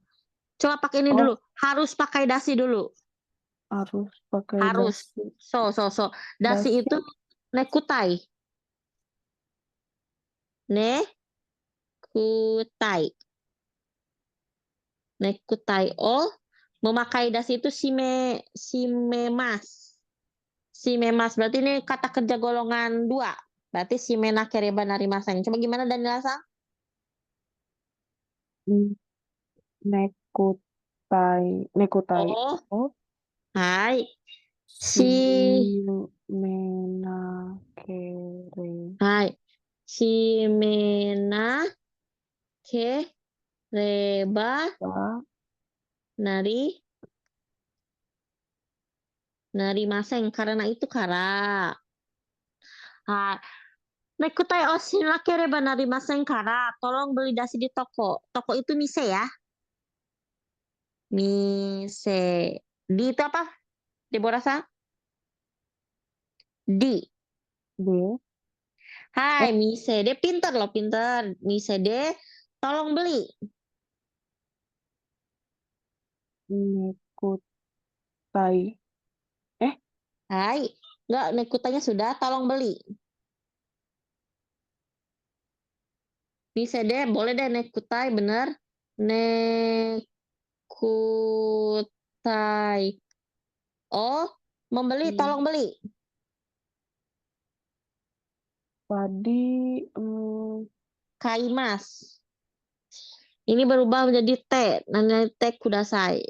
Coba pakai ini dulu. Harus pakai dasi dulu. Harus pakai Harus. dasi. Dasi itu nekutai. Nekutai. Memakai dasi itu shimemas. Shimemas. Berarti ini kata kerja golongan 2. Berarti shimenakereba narimasen. Coba gimana Daniela-san? Nekutai. Hai. Hai. Shimenakereba narimasen. Karena itu kara. Nekutai o shinakereba narimasen kara. Tolong beli dasi di toko. Toko itu mise ya. Mise. Di itu apa? Deborasa? Di. Hai, mise de pintar loh, pintar. Mise de tolong beli. Nekutai. Hai. Enggak, nekutanya sudah, tolong beli. Mise de, boleh deh nekutai, bener. Nekutai. Membeli, tolong beli. Tadi Kaimas. Ini berubah menjadi te. Namanya te kudasai.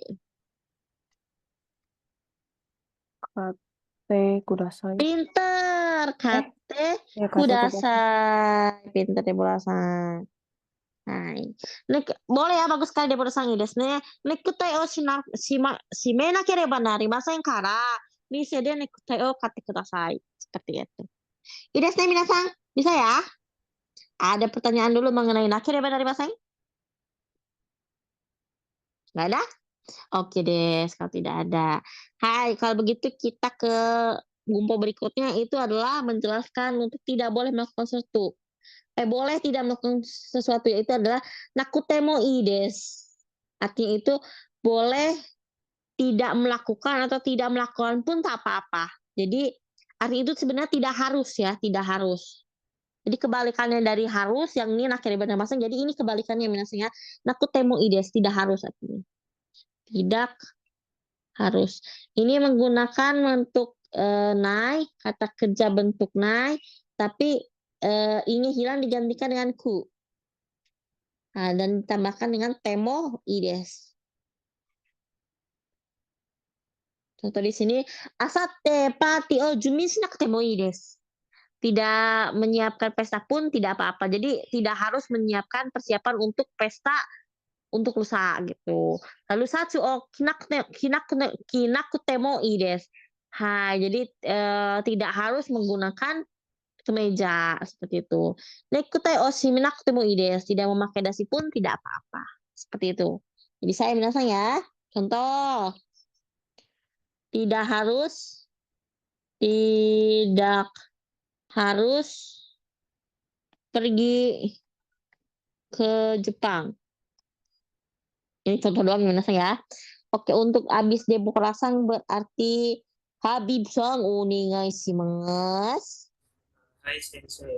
Kate kudasai. Pinter. Kate kudasai. Pinter Deborah-san. Hai. Boleh ya, bagus sekali Deborah-san desu ne. Nekutai o shimenakereba narimasen kara. Mise de nekutai o kate kudasai. Seperti itu. Ii desu ne minasan. Bisa ya? Ada pertanyaan dulu mengenai nakereba narimasen? Nggak ada? Oke deh, kalau tidak ada. Hai, kalau begitu kita ke gumpo berikutnya, itu adalah menjelaskan untuk tidak boleh melakukan sesuatu. Boleh tidak melakukan sesuatu, yaitu adalah nakutemo ii desu. Artinya itu boleh tidak melakukan atau tidak melakukan pun tak apa-apa. Jadi arti itu sebenarnya tidak harus ya, tidak harus. Jadi kebalikannya dari harus, yang ini nakereba narimasen, jadi ini kebalikannya minasnya. Nakutemo ii desu, tidak harus artinya. Tidak harus. Ini menggunakan bentuk nai, kata kerja bentuk nai, tapi ini hilang digantikan dengan ku. Dan ditambahkan dengan temo ii desu. Contoh di sini, asatte party o junbi shinakute mo ii desu. Tidak menyiapkan pesta pun tidak apa-apa. Jadi tidak harus menyiapkan persiapan untuk pesta untuk lusa gitu. Lalu satsu o kinakute mo ii desu. Jadi tidak harus menggunakan kemeja seperti itu. Necktie o shiminakute mo ii desu. Tidak memakai dasi pun tidak apa-apa. Seperti itu. Jadi saya minasan ya. Contoh. Tidak harus pergi ke Jepang. Ini contoh doang minasan ya. Oke, untuk abis demokrasang berarti Habib-san onegai shimasu. Hai sensei.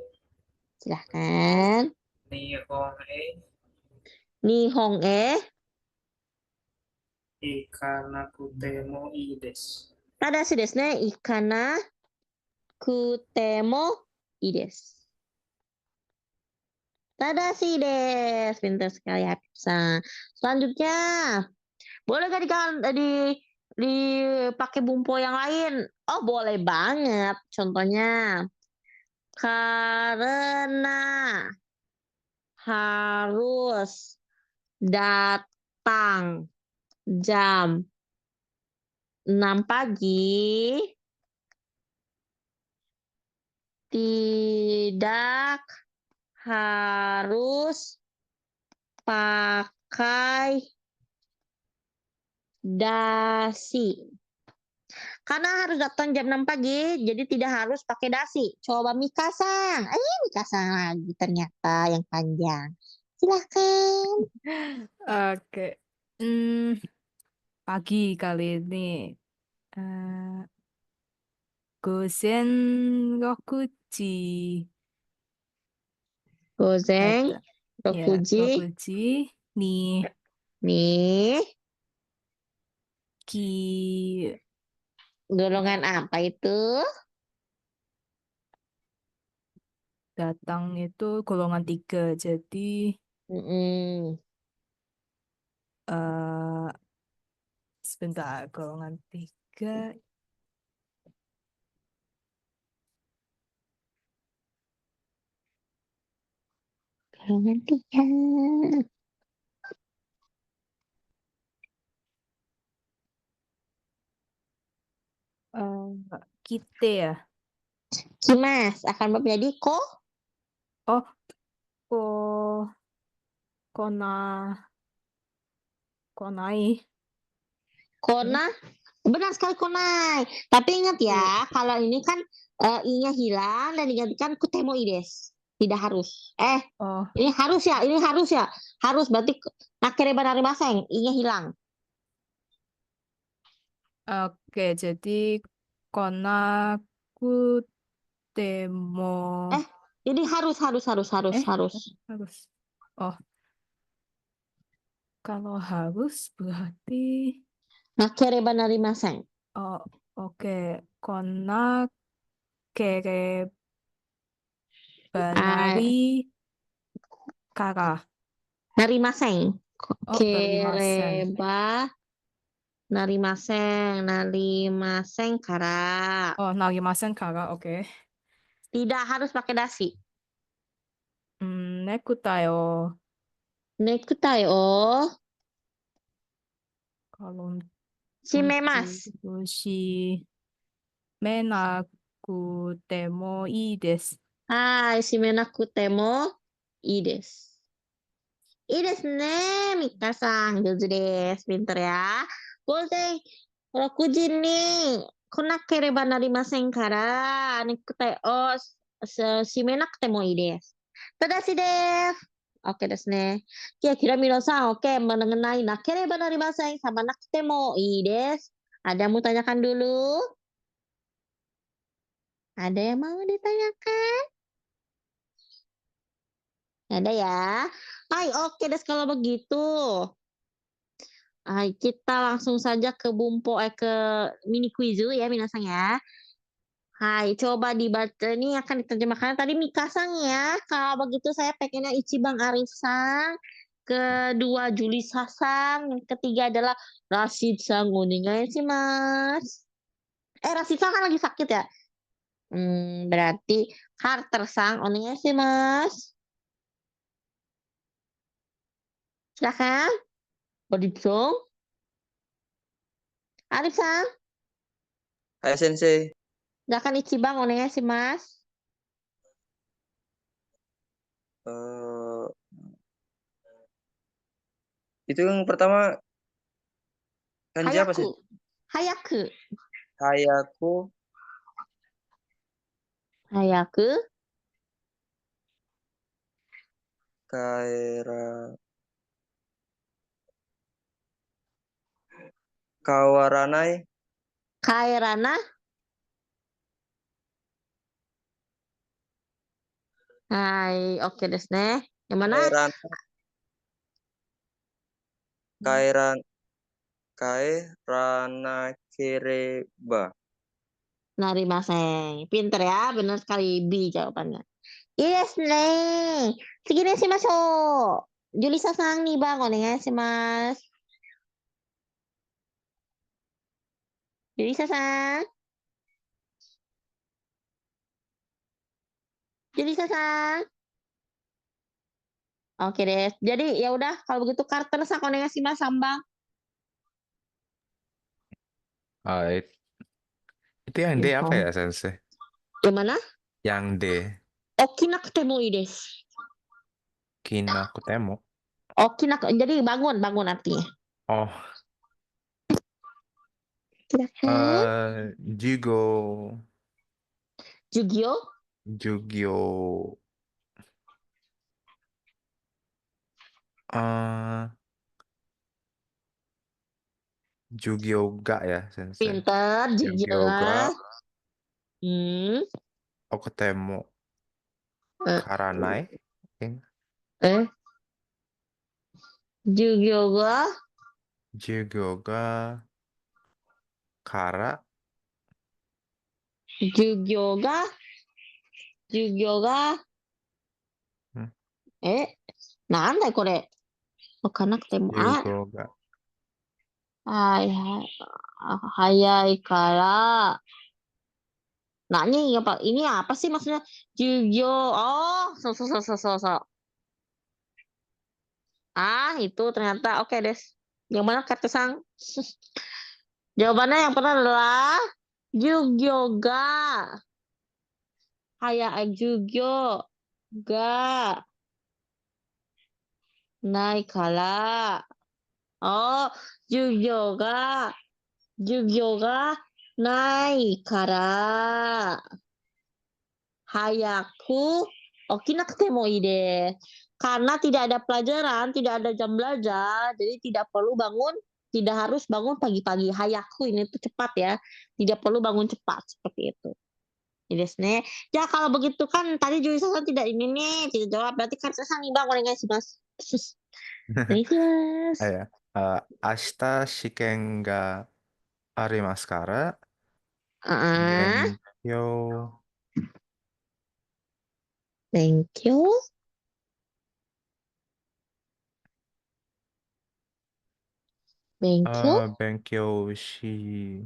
Silahkan. Nihon e Ikanakute mo ii desu. Tadashi desu ne. Ikanakute mo ii desu. Tadashi desu. Pintar sekali Habib-san. Selanjutnya, boleh gak dipakai bumpo yang lain? Oh, boleh banget. Contohnya, karena harus datang jam 6 pagi, tidak harus pakai dasi. Karena harus datang jam 6 pagi, jadi tidak harus pakai dasi. Coba Mika-san. Mika-san lagi ternyata yang panjang. Silahkan. Oke. Pagi kali ini. Gozen 6時. Gozen 6 6時に golongan apa itu? datang itu golongan 3. Jadi sebentar, golongan 3. Golongan 3. Kita ya. Kimas akan menjadi konai. Benar sekali konai. Tapi ingat ya, kalau ini kan i-nya hilang dan digantikan kutemo ii desu. Tidak harus. Ini harus ya. Harus berarti nakereba narimasen, i-nya hilang. Oke, jadi konaku temo. Ini harus. Kalau harus berarti nakereba narimasen. Oke. Konakereba narimasen. Kereba narimasen kara. Narimasen kara, oke. Tidak harus pakai dasi. Necktie o. Kalau Shimemasu. Shimenakute mo ii desu. Shimenakute mo ii desu. Ii desu ne, Mika-san. Jozu desu. Pinter ya. Gozen 6時に来なければなりませんから、ネクタイを締めなくてもいいです。Tadashi desu. Oke desu ne. Kira-kira Mino-san, oke, mengenai nakereba narimasen sama nakute mo ii desu. Ada yang mau tanyakan dulu? Ada yang mau ditanyakan? Ada ya? Oke desu kalau begitu. Kita langsung saja ke ke mini quiz ya minasan ya. Coba dibaca, ini akan diterjemahkan tadi Mika-san ya. Kalau begitu saya pengennya Ichiban Arif-san kedua Julisa-san, yang ketiga adalah Rashid-san. Onegaishimasu. Rashid-san kan lagi sakit ya? Berarti Carter-san, onegaishimasu. Silakan. Odip-san. Arif-san. Hai Sensei. Silakan Ichiban, onegaishimasu. Itu yang pertama kanji apa sih? Hayaku. Hayaku. Hayaku. Kawaranai. Kaerana. Hai, oke desu ne. Yang mana? Kaerana kereba. Narimasen. Pinter ya, benar sekali B jawabannya. Yes ne. Segini sih masuk. Julisa-san nih bang, onegaishimasu. Julisa-san. Julisa-san. Oke deh. Jadi ya udah kalau begitu Carter-san onegaishimasu sambang. Itu yang D apa ya, Sensei? Yang mana? Yang D. Okinakutemo ii desu. Kinakutemo. Jadi bangun artinya. Oh. Jugo. Jugyo. Jugyo. Jugyoga ya, Sensei. Pinter, Jugyoga. Okutemo. Karanai. Jugyoga. Jugyoga. Kara. Jugyoga. Nandai kore? Okanakutemo. Jugyoga. Hayai kara. Nah, ini apa sih maksudnya? Jugyo. Oh, so. Itu ternyata oke deh. Yang mana Carter-san? Jawabannya yang pertama adalah Jugyoga. Jugyo ga nai kara. Oh, Jugyoga nai kara. Hayaku okinakutemo ii desu. Karena tidak ada pelajaran, tidak ada jam belajar, jadi tidak perlu bangun, tidak harus bangun pagi-pagi. Hayaku ini tuh cepat ya, tidak perlu bangun cepat seperti itu. Desu. Ya kalau begitu kan tadi Julisa-san tidak ini nih, tidak jawab. Berarti Carter-san nih bang, onegaishimasu. Onegaishimasu. Ashita shiken ga arimasu kara. Benkyo. Benkyo shi.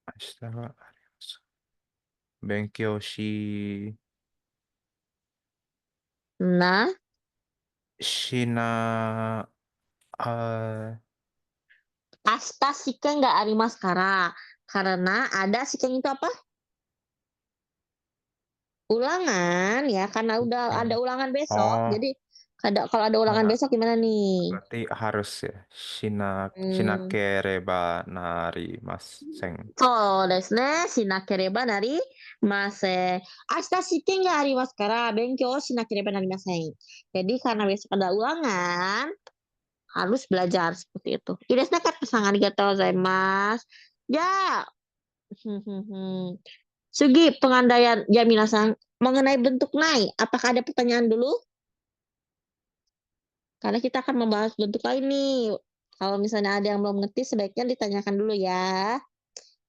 Ashita ga arimasu. Benkyo shi. Shina. Ashita shiken ga arimasu kara. Karena ada shiken itu apa? Ulangan ya, karena udah ada ulangan besok. Jadi kalau ada ulangan besok gimana nih? Berarti harus ya. Shinakereba narimasen. So desu ne. Shinakereba narimasen. Ashita shiken ga arimasu kara benkyou shinakereba narimasen. Jadi karena besok ada ulangan, harus belajar seperti itu. Desu ne Carter-san, arigatou gozaimasu. Ya. Sugi pengandaian ya minasan mengenai bentuk nai. Apakah ada pertanyaan dulu? Karena kita akan membahas bentuk lain nih. Kalau misalnya ada yang belum mengerti sebaiknya ditanyakan dulu ya.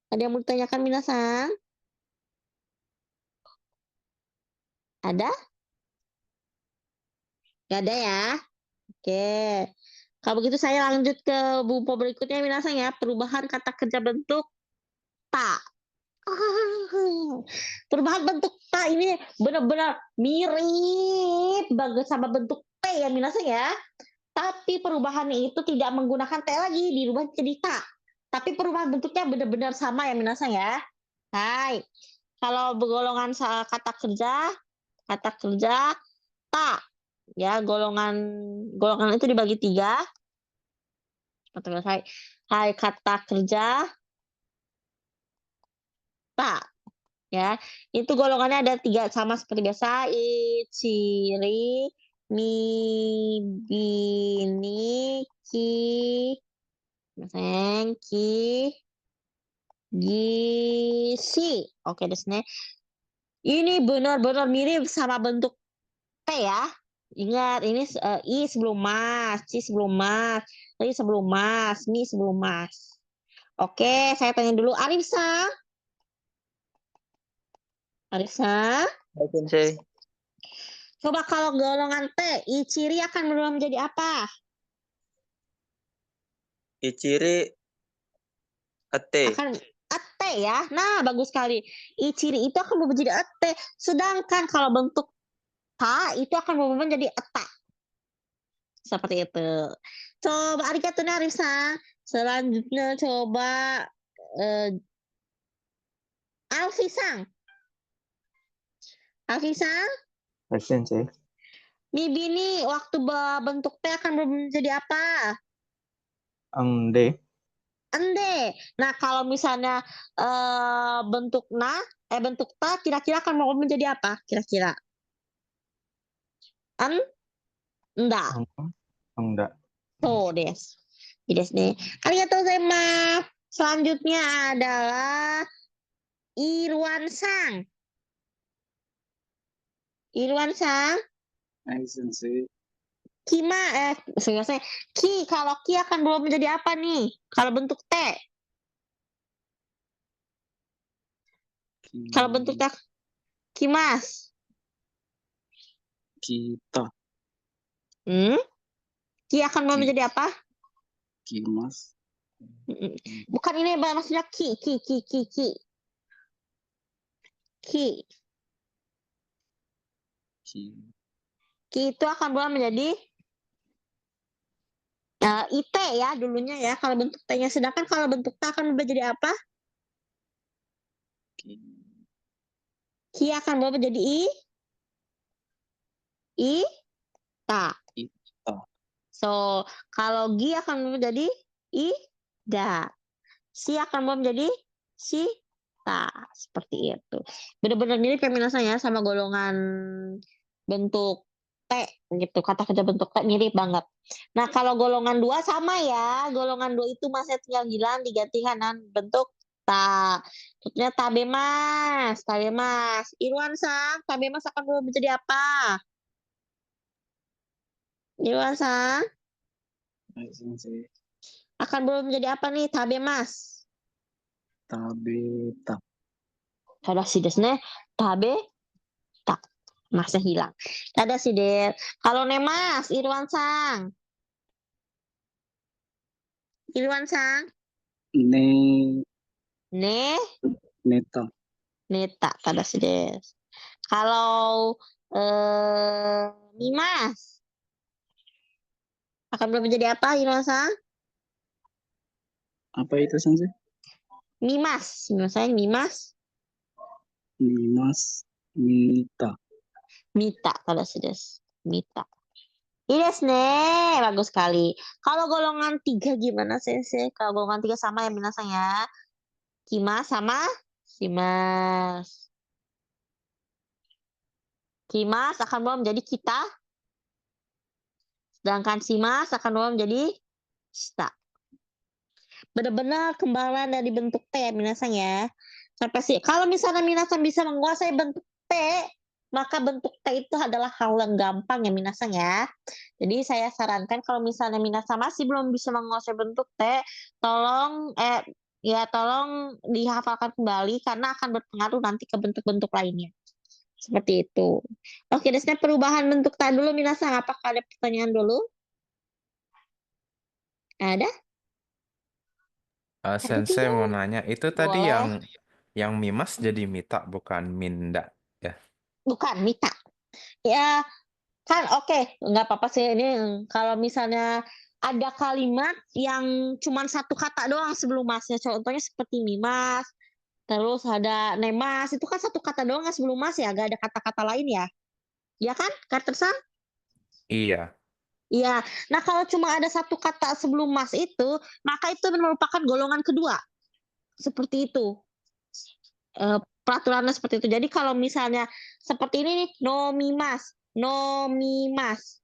Ada yang mau ditanyakan minasan? Ada? Gak ada ya? Oke. Kalau begitu saya lanjut ke buku berikutnya minasan ya. Perubahan kata kerja bentuk ta. Perubahan bentuk ta ini benar-benar mirip banget sama bentuk T ya minasan ya. Tapi perubahannya itu tidak menggunakan T lagi, dirubah jadi ta. Tapi perubahan bentuknya benar-benar sama ya minasan ya. Hai. Kalau bergolongan kata kerja ta. Ya, golongan itu dibagi 3. Hai kata kerja ta. Ya, itu golongannya ada 3 sama seperti biasa. Ciri, mi, bini, ki, gisi. Oke, desne. Ini benar-benar mirip sama bentuk T ya. Ingat, ini I sebelum mas, C sebelum mas, I sebelum mas, mi sebelum mas. Oke, saya tanya dulu Arifsa. Arifsa. Hai Sensei. Coba kalau golongan T, I ciri akan berubah menjadi apa? I ciri T. Akan T ya. Nah, bagus sekali. I ciri itu akan berubah menjadi T. Sedangkan kalau bentuk ta itu akan berubah menjadi eta. Seperti itu. Coba arigatou Arifsa. Selanjutnya coba Alfi-san. Alfi-san. Hai Sensei. Mi bini waktu bentuk T akan berubah menjadi apa? Ende. Ende. Nah, kalau misalnya bentuk ta kira-kira akan berubah menjadi apa? Kira-kira? Enggak. Enggak. Oh, des. Nih. Arigatou gozaimasu. Selanjutnya adalah Irwan-san. Irwan-san. Hai Sensei. Ki, kalau ki akan berubah menjadi apa nih? Kalau bentuk T. Kalau bentuk T, kimas. Kita. Ki akan berubah menjadi apa? Kimas. Bukan ini maksudnya ki. Ki itu akan berubah menjadi IT ya dulunya ya kalau bentuk T-nya. Sedangkan kalau bentuk T akan berubah jadi apa? Ki akan berubah menjadi ta. So, kalau gi akan berubah menjadi da. Si akan berubah menjadi ta. Seperti itu. Benar-benar mirip ya minasan ya sama golongan bentuk T gitu. Kata kerja bentuk T mirip banget. Nah, kalau golongan 2 sama ya. Golongan 2 itu masih tinggal hilang digantikan dengan bentuk ta. Contohnya tabemas. Irwan-san, tabemas akan berubah menjadi apa? Irwan-san. Akan berubah menjadi apa nih tabemas? Tabeta. Ada sih desne. Tabeta. Masih hilang. Ada sih deh. Kalau nemas, Irwan-san. Neta. Ada sih deh. Kalau Nimas akan berubah menjadi apa, Irwan-san? Apa itu Sensei? Mimas. Mita. Ada sih deh. Mita. Ini nih, bagus sekali. Kalau golongan 3 gimana Sensei? Kalau golongan 3 sama ya minasan ya. Kimas sama simas. Kimas akan berubah menjadi kita. Sedangkan simas akan berubah menjadi sta. Benar-benar kembaran dari bentuk T ya minasan ya. Sampai sih. Kalau misalnya minasan bisa menguasai bentuk T, maka bentuk T itu adalah hal yang gampang ya minasan ya. Jadi saya sarankan kalau misalnya minasan masih belum bisa menguasai bentuk T, tolong dihafalkan kembali karena akan berpengaruh nanti ke bentuk-bentuk lainnya. Seperti itu. Oke, desnya perubahan bentuk ta dulu minasan. Apakah ada pertanyaan dulu? Ada? Ada Sensei tidak? mau nanya, itu tadi Boleh. yang mimas jadi mita bukan minda ya? Bukan mita. Ya, kan oke, nggak apa-apa sih ini kalau misalnya ada kalimat yang cuman satu kata doang sebelum masnya. Contohnya seperti mimas, terus ada nemas, itu kan satu kata doang kan sebelum mas ya, nggak ada kata-kata lain ya. Ya kan, Cartersan? Iya. Iya. Nah, kalau cuma ada satu kata sebelum mas itu, maka itu merupakan golongan kedua. Seperti itu. Peraturannya seperti itu. Jadi kalau misalnya seperti ini nih, nomimas, nomimas.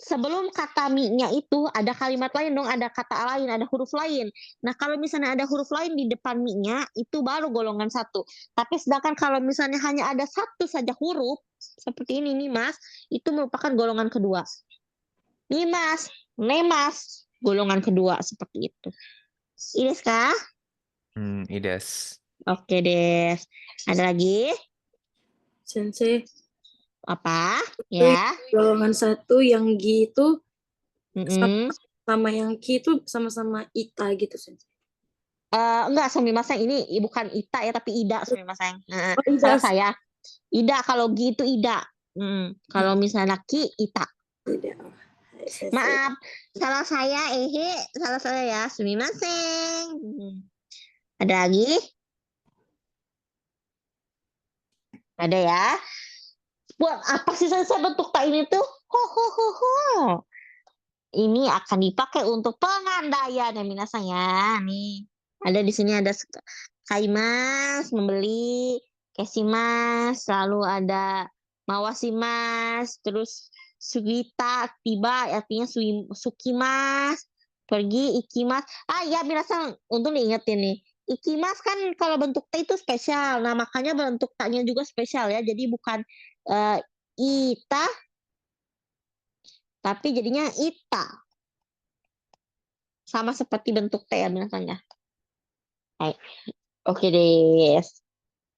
Sebelum kata mi-nya itu ada kalimat lain dong, ada kata lain, ada huruf lain. Nah, kalau misalnya ada huruf lain di depan mi-nya, itu baru golongan satu. Tapi sedangkan kalau misalnya hanya ada satu saja huruf, seperti ini mimas, itu merupakan golongan kedua. Mimas, nemas, golongan kedua, seperti itu. Ides kah? Ides. Oke, Des. Ada lagi? Sensei. Apa? Itu Ya. golongan 1 yang gi itu sama yang ki itu sama-sama ita gitu, Sensei. Enggak, sumimasen ini bukan ita ya, tapi ida sumimasen. Oh, ida. Salah saya. Ida, kalau gi itu ida. Kalau misalnya ki, ita. Maaf, salah saya, salah saya ya, sumimasen. Ada lagi? Ada ya. Buat apa sih saya bentuk tak ini tuh? Ini akan dipakai untuk pengandaian ya minasan ya. Nih, ada di sini ada kaimas, membeli, kesimas, lalu ada mawasimas, terus sugita, tiba artinya sukimas, pergi, ikimas. Ya minasan, untuk diingetin nih. Ikimas kan kalau bentuk T itu spesial. Nah, makanya bentuk taknya juga spesial ya. Jadi bukan ita, tapi jadinya ita. Sama seperti bentuk T ya minasan ya. Hai. Oke deh.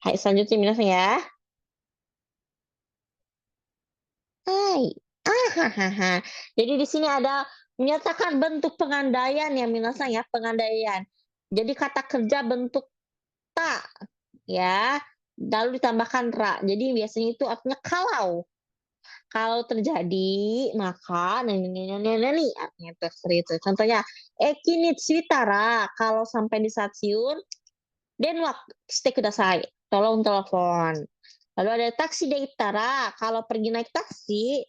Hai, selanjutnya minasan ya. Hai. Jadi di sini ada menyatakan bentuk pengandaian ya minasan ya, pengandaian. Jadi kata kerja bentuk ta ya, lalu ditambahkan ra. Jadi biasanya itu artinya kalau terjadi maka artinya seperti itu. Contohnya ekinit switara, kalau sampai di stasiun denwak stay kudasai, tolong telepon. Lalu ada taksi deitara, kalau pergi naik taksi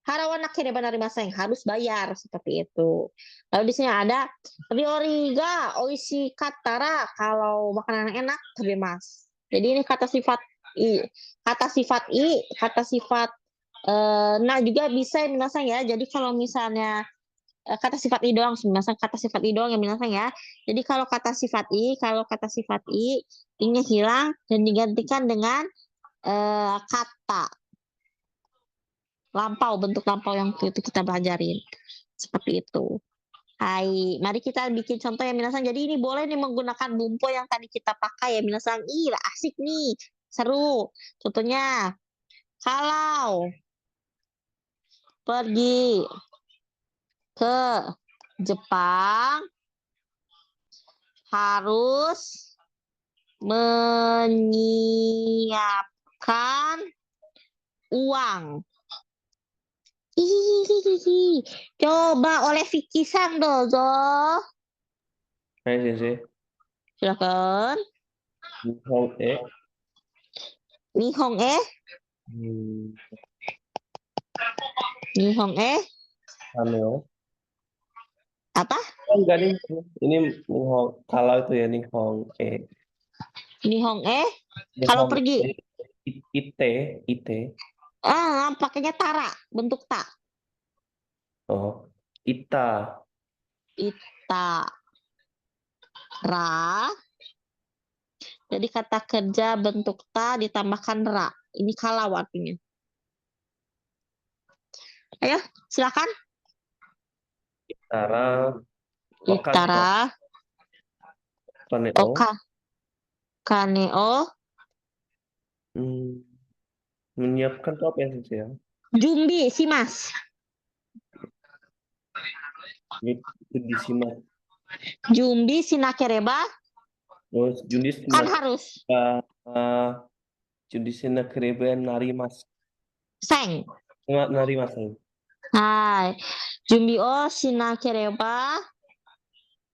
harawana kereba narimasen, harus bayar seperti itu. Lalu di sini ada ryoriga oishi katara, kalau makanan enak tapi mas. Jadi ini kata sifat nah juga bisa minasan ya. Jadi kalau misalnya kata sifat i doang, misalnya kata sifat i doang ya minasan ya. Jadi kalau kata sifat i, i-nya hilang dan digantikan dengan kata lampau, bentuk lampau yang itu kita belajarin. Seperti itu. Hai, mari kita bikin contoh ya minasan. Jadi ini boleh nih menggunakan bumpo yang tadi kita pakai ya minasan. Asik nih, seru. Contohnya, kalau pergi ke Jepang harus menyiapkan uang. Coba oleh Vicky Sang dozo. Hai, Sensei. Silakan. Nihong e. Nihong e. Haneo. Apa? Enggak nih. Ini Nihong. Kalau itu ya Nihong e. Nihong e. Kalau pergi. Ite. Pakainya tara, bentuk ta. Oh, ita. Ra. Jadi kata kerja bentuk ta ditambahkan ra. Ini kalau artinya. Ayo, silakan. Itara. Kaneo. Menyiapkan tuh apa ya sensei ya? Jumbi, simas. Itu disimak. Jumbi, sinakereba. Oh, jundis Kan harus. jundisina kereben narimas. Seng. Narimasen. Hai. Jumbi o shinakereba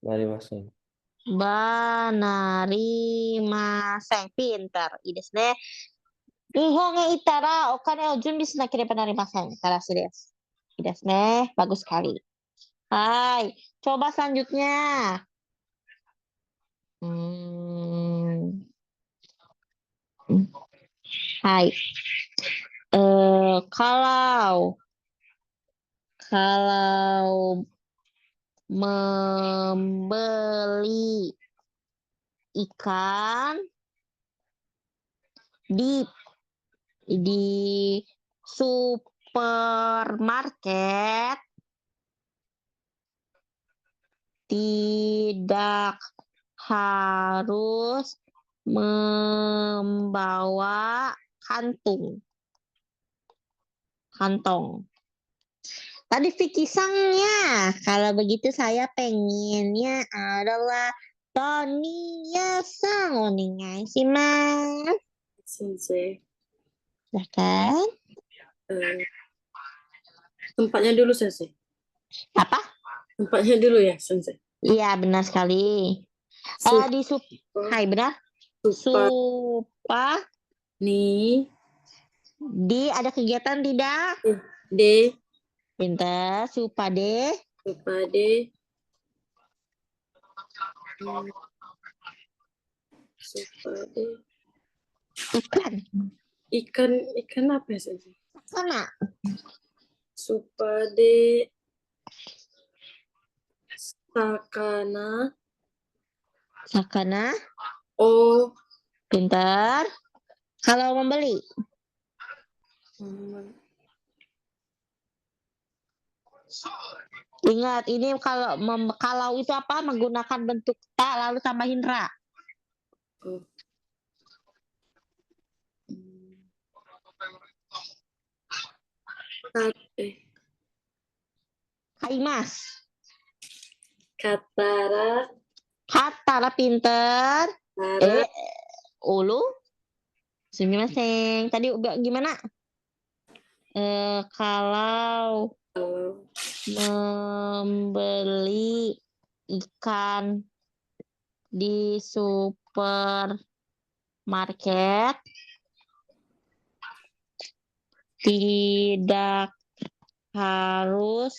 Narimasen. narimasen. Pintar. I desu ne. Nihon e itara okane o junbi shinakereba narimasen. Tarashi desu. I desu ne. Bagus sekali. Hai. Coba selanjutnya. Hai. Kalau membeli ikan di supermarket tidak harus membawa kantong. Tadi Vicky Sangnya. Kalau begitu saya pengennya adalah Toniya Sang. Onegai shimasu. Sensei. Silahkan. Tempatnya dulu, Sensei. Apa? Tempatnya dulu ya, Sensei. Iya, benar sekali. Hai, benar. Supa. Di ada kegiatan tidak? D. Pintar. Supade. Ikan apa ya, Sensei? Sana. Supade sakana. Oh. Pintar. Kalau membeli. Ingat, ini kalau itu apa? Menggunakan bentuk ta lalu tambahin ra. Kaimas. Katara pinter. Ulu. Sumimasen. Tadi gimana? Kalau membeli ikan di supermarket tidak harus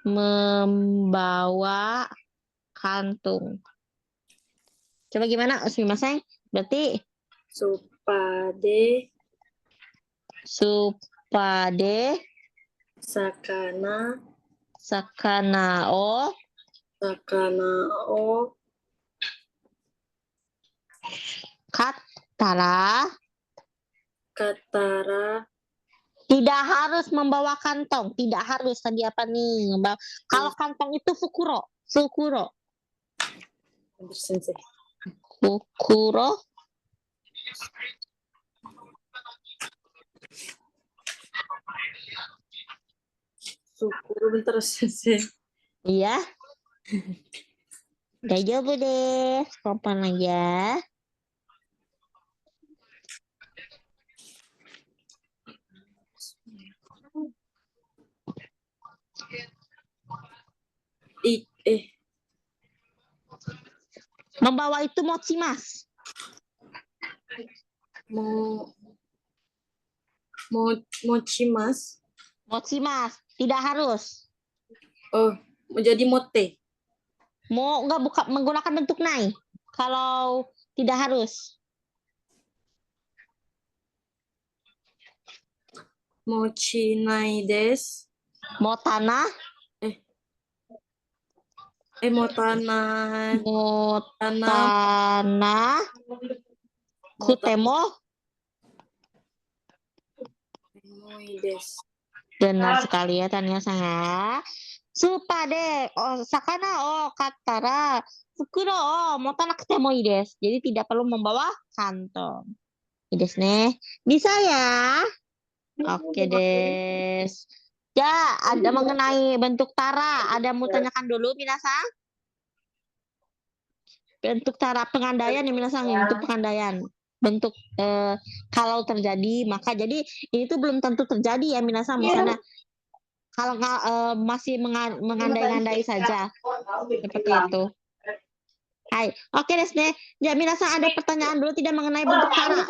membawa kantung. Coba gimana? Sumimasen. Berarti Supade sakana o katara tidak harus membawa kantong. Tidak harus. Tadi apa nih? Kalau kantong itu fukuro. bentar, Sensei. Iya. Daijoubu desu. Pelan aja. Membawa itu mochimasu. Mochimasu. Tidak harus. Oh, menjadi mote. Bukan menggunakan bentuk nai. Kalau tidak harus. Mochinai desu. Motana. Kutemo. Benar sekali ya Tania-san ya. Supade sakana katara fukuro motanakute mo ii desu. Jadi tidak perlu membawa kantong. Desu ne. Bisa ya? Oke, des. Ya, ada mengenai bentuk tara. Ada mau tanyakan dulu, minasan? Bentuk cara pengandaian ya, minasan, bentuk pengandaian. Bentuk kalau terjadi, maka jadi ini tuh belum tentu terjadi ya, minasan. Misalnya kalau masih mengandai-ngandai saja. Seperti itu. Hai, oke desu ne. Ya, minasan ada pertanyaan dulu tidak mengenai bentuk tara?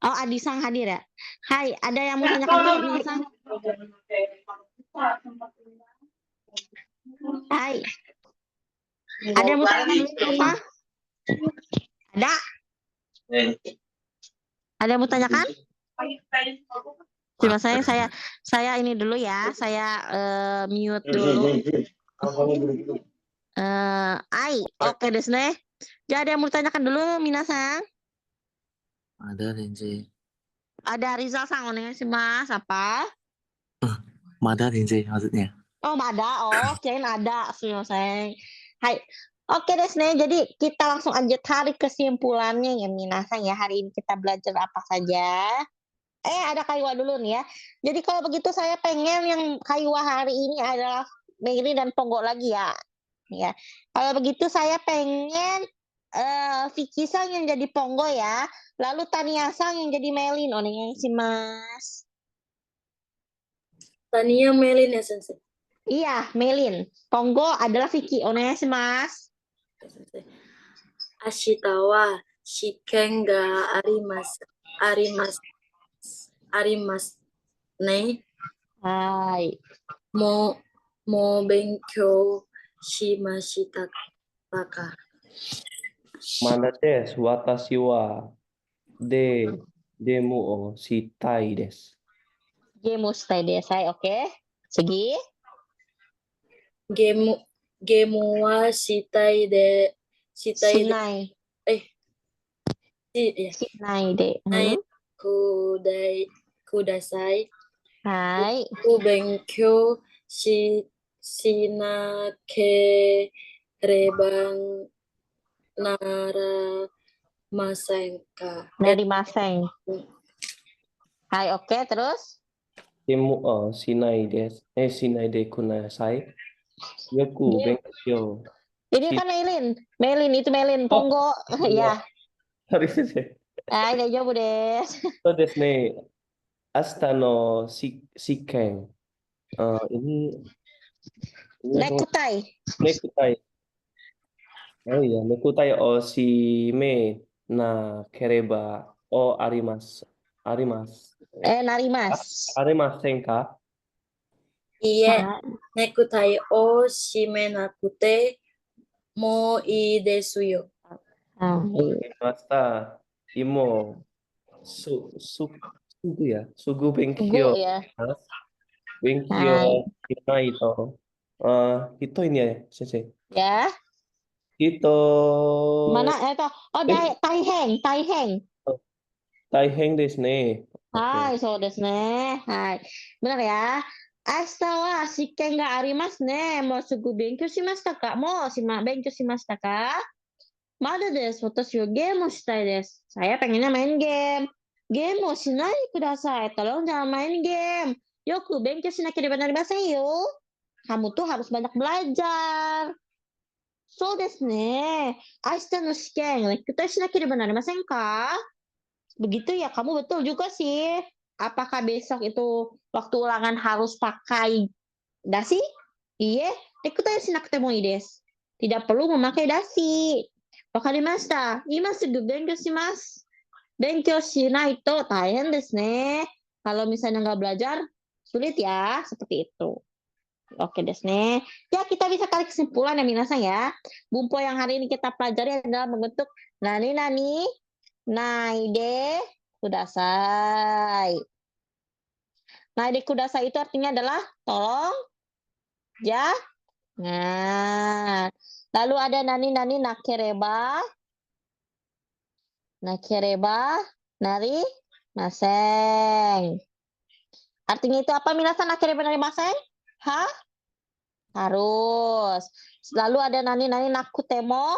Oh, Adisang hadir ya? Hai, ada yang mau tanyakan dulu, minasan? Hai. Ada yang mau tanyakan dulu, apa? Ada? Ada yang mau tanyakan? Terima saya ini dulu ya. Saya mute dulu. Oke desu ne. Jadi ada yang mau tanyakan dulu, minasan? Ada Sensei. Ada Rizal sang onegaishimasu. Apa? Mada Sensei maksudnya. Oh, ada. Oh, kirain ada. Sumimasen. Hai. Oke desu ne. Jadi kita langsung aja tarik kesimpulannya ya, minasan ya. Hari ini kita belajar apa saja. Ada Kaiwa dulu nih ya. Jadi kalau begitu saya pengen yang Kaiwa hari ini adalah Mary dan Ponggo lagi ya. Ya. Kalau begitu saya pengen Vicky-san yang jadi Ponggo ya. Lalu Tania-san yang jadi Melin. Onegaishimasu. Tania Melin ya, Sensei. Iya, Melin. Ponggo adalah Vicky. Onegaishimasu. Ashita wa shiken ga arimasu ne. Hai. Mo benkyou shimashita ka? Mana desu, watashi wa demo o shitai desu. Gemu shitai desu. Hai, oke. Segi. Gemu wa shitai de. Shinai. Shinai de. Kudasai. Hai. Benkyou shinakereba naramasen ka? Narimasen. Hai, oke, terus? Demo o shinai desu. Shinai de kunasai. Yoku benkyou. Ini kan Melin itu Melin Ponggo. Ya. Sorry Sensei. Hai, daijoubu desu. So desu ne. Asta no shiken. Ini Nekutai. Oh iya, nekutai o shime na kereba o arimasu. Arimasen ka? Iie, nekutai o shimenakute mo ii desu yo. Masta, imo sugu ya, sugu Sugu benkyou. ya. Benkyou shinai to. Hito ini ya, Sensei. Ya. Hito. Mana itu? Oh, taiheng. Taiheng desu ne. Hai, so desu ne. Hai. Benar ya. Asta wa shiken ga arimasu ne. Mo sugu benkyou shimashita ka? Benkyou shimashita ka? Mada desu. Watashi wa game shitai desu. Saya pengennya main game. Game mo shinai kudasai. Tolong jangan main game. Yoku benkyou shinakereba narimasen yo. Kamu tuh harus banyak belajar. So desu ne. Ashita no shiken nekutai shinakereba narimasen ka? Begitu ya, kamu betul juga sih. Apakah besok itu waktu ulangan harus pakai dasi? Iye, nekutai shinakute mo ii desu. Tidak perlu memakai dasi. Wakarimashita. Ima sugu benkyou shimasu. Benkyou shinai to taihen desu ne. Kalau misalnya nggak belajar, sulit ya. Seperti itu. Oke desu ne. Ya, kita bisa tarik kesimpulan ya, minasan ya. Bumpo yang hari ini kita pelajari adalah membentuk nani-nani naide kudasai. Naide kudasai itu artinya adalah tolong jangan. Lalu ada nani-nani nakereba narimasen. Artinya itu apa, minasan? Nakereba narimasen? Harus. Lalu ada nani-nani nakutemo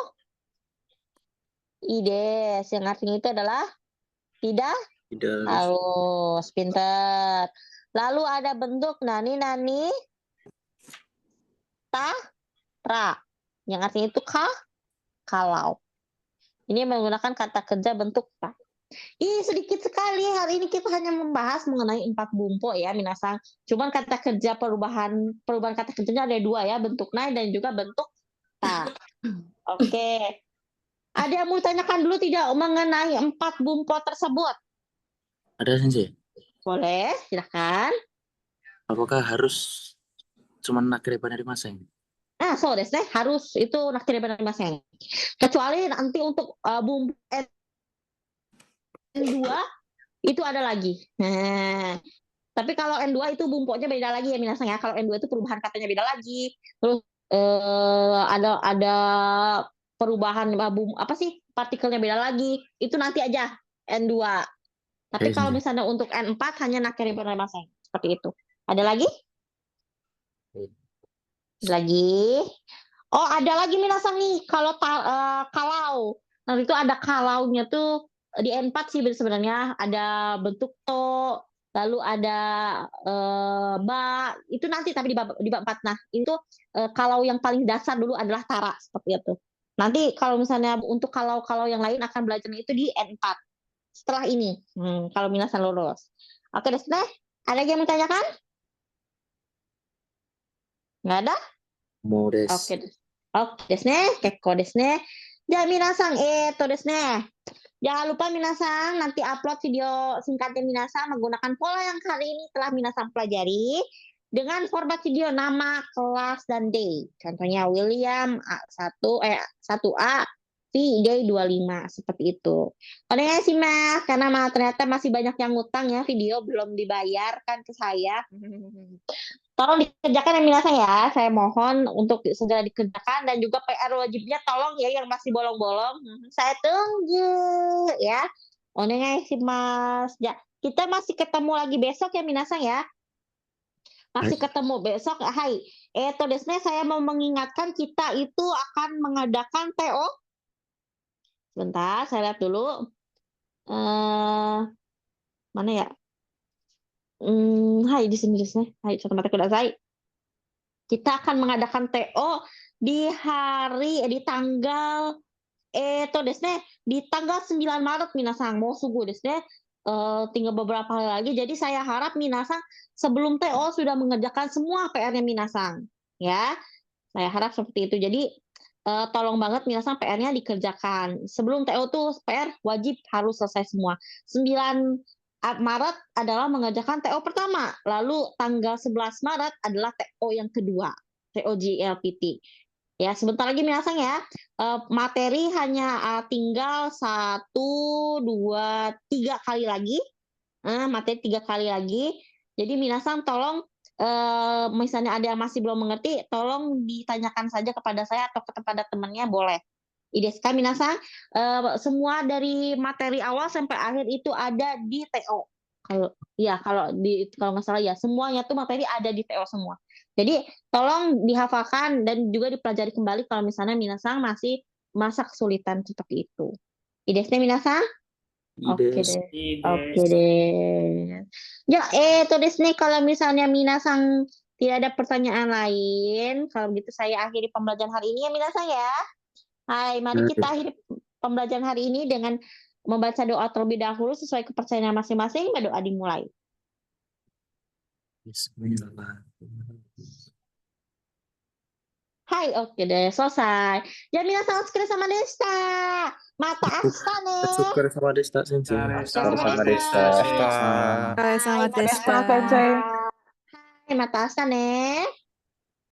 Ides, yang artinya itu adalah tidak Tidak harus. harus. Pinter. Lalu ada bentuk nani, ra, yang artinya itu kalau. Ini menggunakan kata kerja bentuk ta. Sedikit sekali. Hari ini kita hanya membahas mengenai 4 bumpo ya, minasang. Cuman kata kerja perubahan kata kerjanya ada 2 ya, bentuk nai dan juga bentuk ta. Oke. Ada yang mau tanyakan dulu tidak mengenai 4 bumpo tersebut? Ada Sensei. Boleh, silakan. Apakah harus cuman nakire banarimasen? So desu ne, harus itu nakire banarimasen. Kecuali nanti untuk bumbu N2 itu ada lagi. Nah, tapi kalau N2 itu bumponya beda lagi ya minasang ya. Kalau N2 itu perubahan katanya beda lagi. Terus ada perubahan partikelnya beda lagi. Itu nanti aja N2. Tapi kalau misalnya untuk N4 hanya nakire banarimasen. Seperti itu. Ada lagi? Lagi. Oh, ada lagi minasang nih. Kalau nanti itu ada kalaunya tuh di N4 sih sebenarnya ada bentuk to, lalu ada ba, itu nanti tapi di bab 4. Nah, itu kalau yang paling dasar dulu adalah tara seperti itu. Nanti kalau misalnya untuk kalau yang lain akan belajarnya itu di N4 setelah ini. Kalau minasang lulus. Oke, desu ne. Ada yang mau tanyakan? Nggak ada? Oke desu ne. Kekko desu ne. Ja, minasang, desu ne. Jangan lupa minasang nanti upload video singkatnya minasang menggunakan pola yang kali ini telah minasang pelajari dengan format video nama, kelas, dan day. Contohnya William 1A, V, day 25 seperti itu. Oke sih Mas, karena ternyata masih banyak yang ngutang ya, video belum dibayarkan ke saya. Tolong dikerjakan ya minasang ya, saya mohon untuk segera dikerjakan dan juga PR wajibnya tolong ya yang masih bolong-bolong. Saya tunggu ya. Onegaishimasu. Ya, kita masih ketemu lagi besok ya minasang ya. Masih ketemu besok. Hai. Desu ne, saya mau mengingatkan kita itu akan mengadakan TO. Sebentar, saya lihat dulu. Mana ya? Hai di sini desu ne. Hai, coba kudasai. Kita akan mengadakan TO di tanggal desu ne, di tanggal 9 Maret minasang. Mau sugu desu ne. Tinggal beberapa hari lagi. Jadi saya harap minasang sebelum TO sudah mengerjakan semua PR-nya minasang. Ya. Saya harap seperti itu. Jadi tolong banget minasang PR-nya dikerjakan. Sebelum TO tuh PR wajib harus selesai semua. 9 Maret adalah mengerjakan TO pertama. Lalu tanggal 11 Maret adalah TO yang kedua. TO GLPT. Ya, sebentar lagi minasang ya. Materi hanya tinggal 1, 2, 3 kali lagi. Materi 3 kali lagi. Jadi minasang tolong misalnya ada yang masih belum mengerti, tolong ditanyakan saja kepada saya atau kepada temannya boleh. Ideska minasang, semua dari materi awal sampai akhir itu ada di TO. Kalau nggak salah ya, semuanya tuh materi ada di TO semua. Jadi tolong dihafalkan dan juga dipelajari kembali kalau misalnya minasang masih masa kesulitan seperti itu. Ideska minasang? Oke deh. Ya, desu ne, kalau misalnya minasang tidak ada pertanyaan lain, kalau begitu saya akhiri pembelajaran hari ini ya minasang ya. Hai, mari kita akhiri pembelajaran hari ini dengan membaca doa terlebih dahulu sesuai kepercayaan masing-masing. Doa dimulai. Hai, oke deh, selesai. Ya, minasang otsukare sama deshita. Mata asta ne. Otsukare sama deshita, Sensei. Sama desa. Selamat Hai, desta. hai, mata asta ne.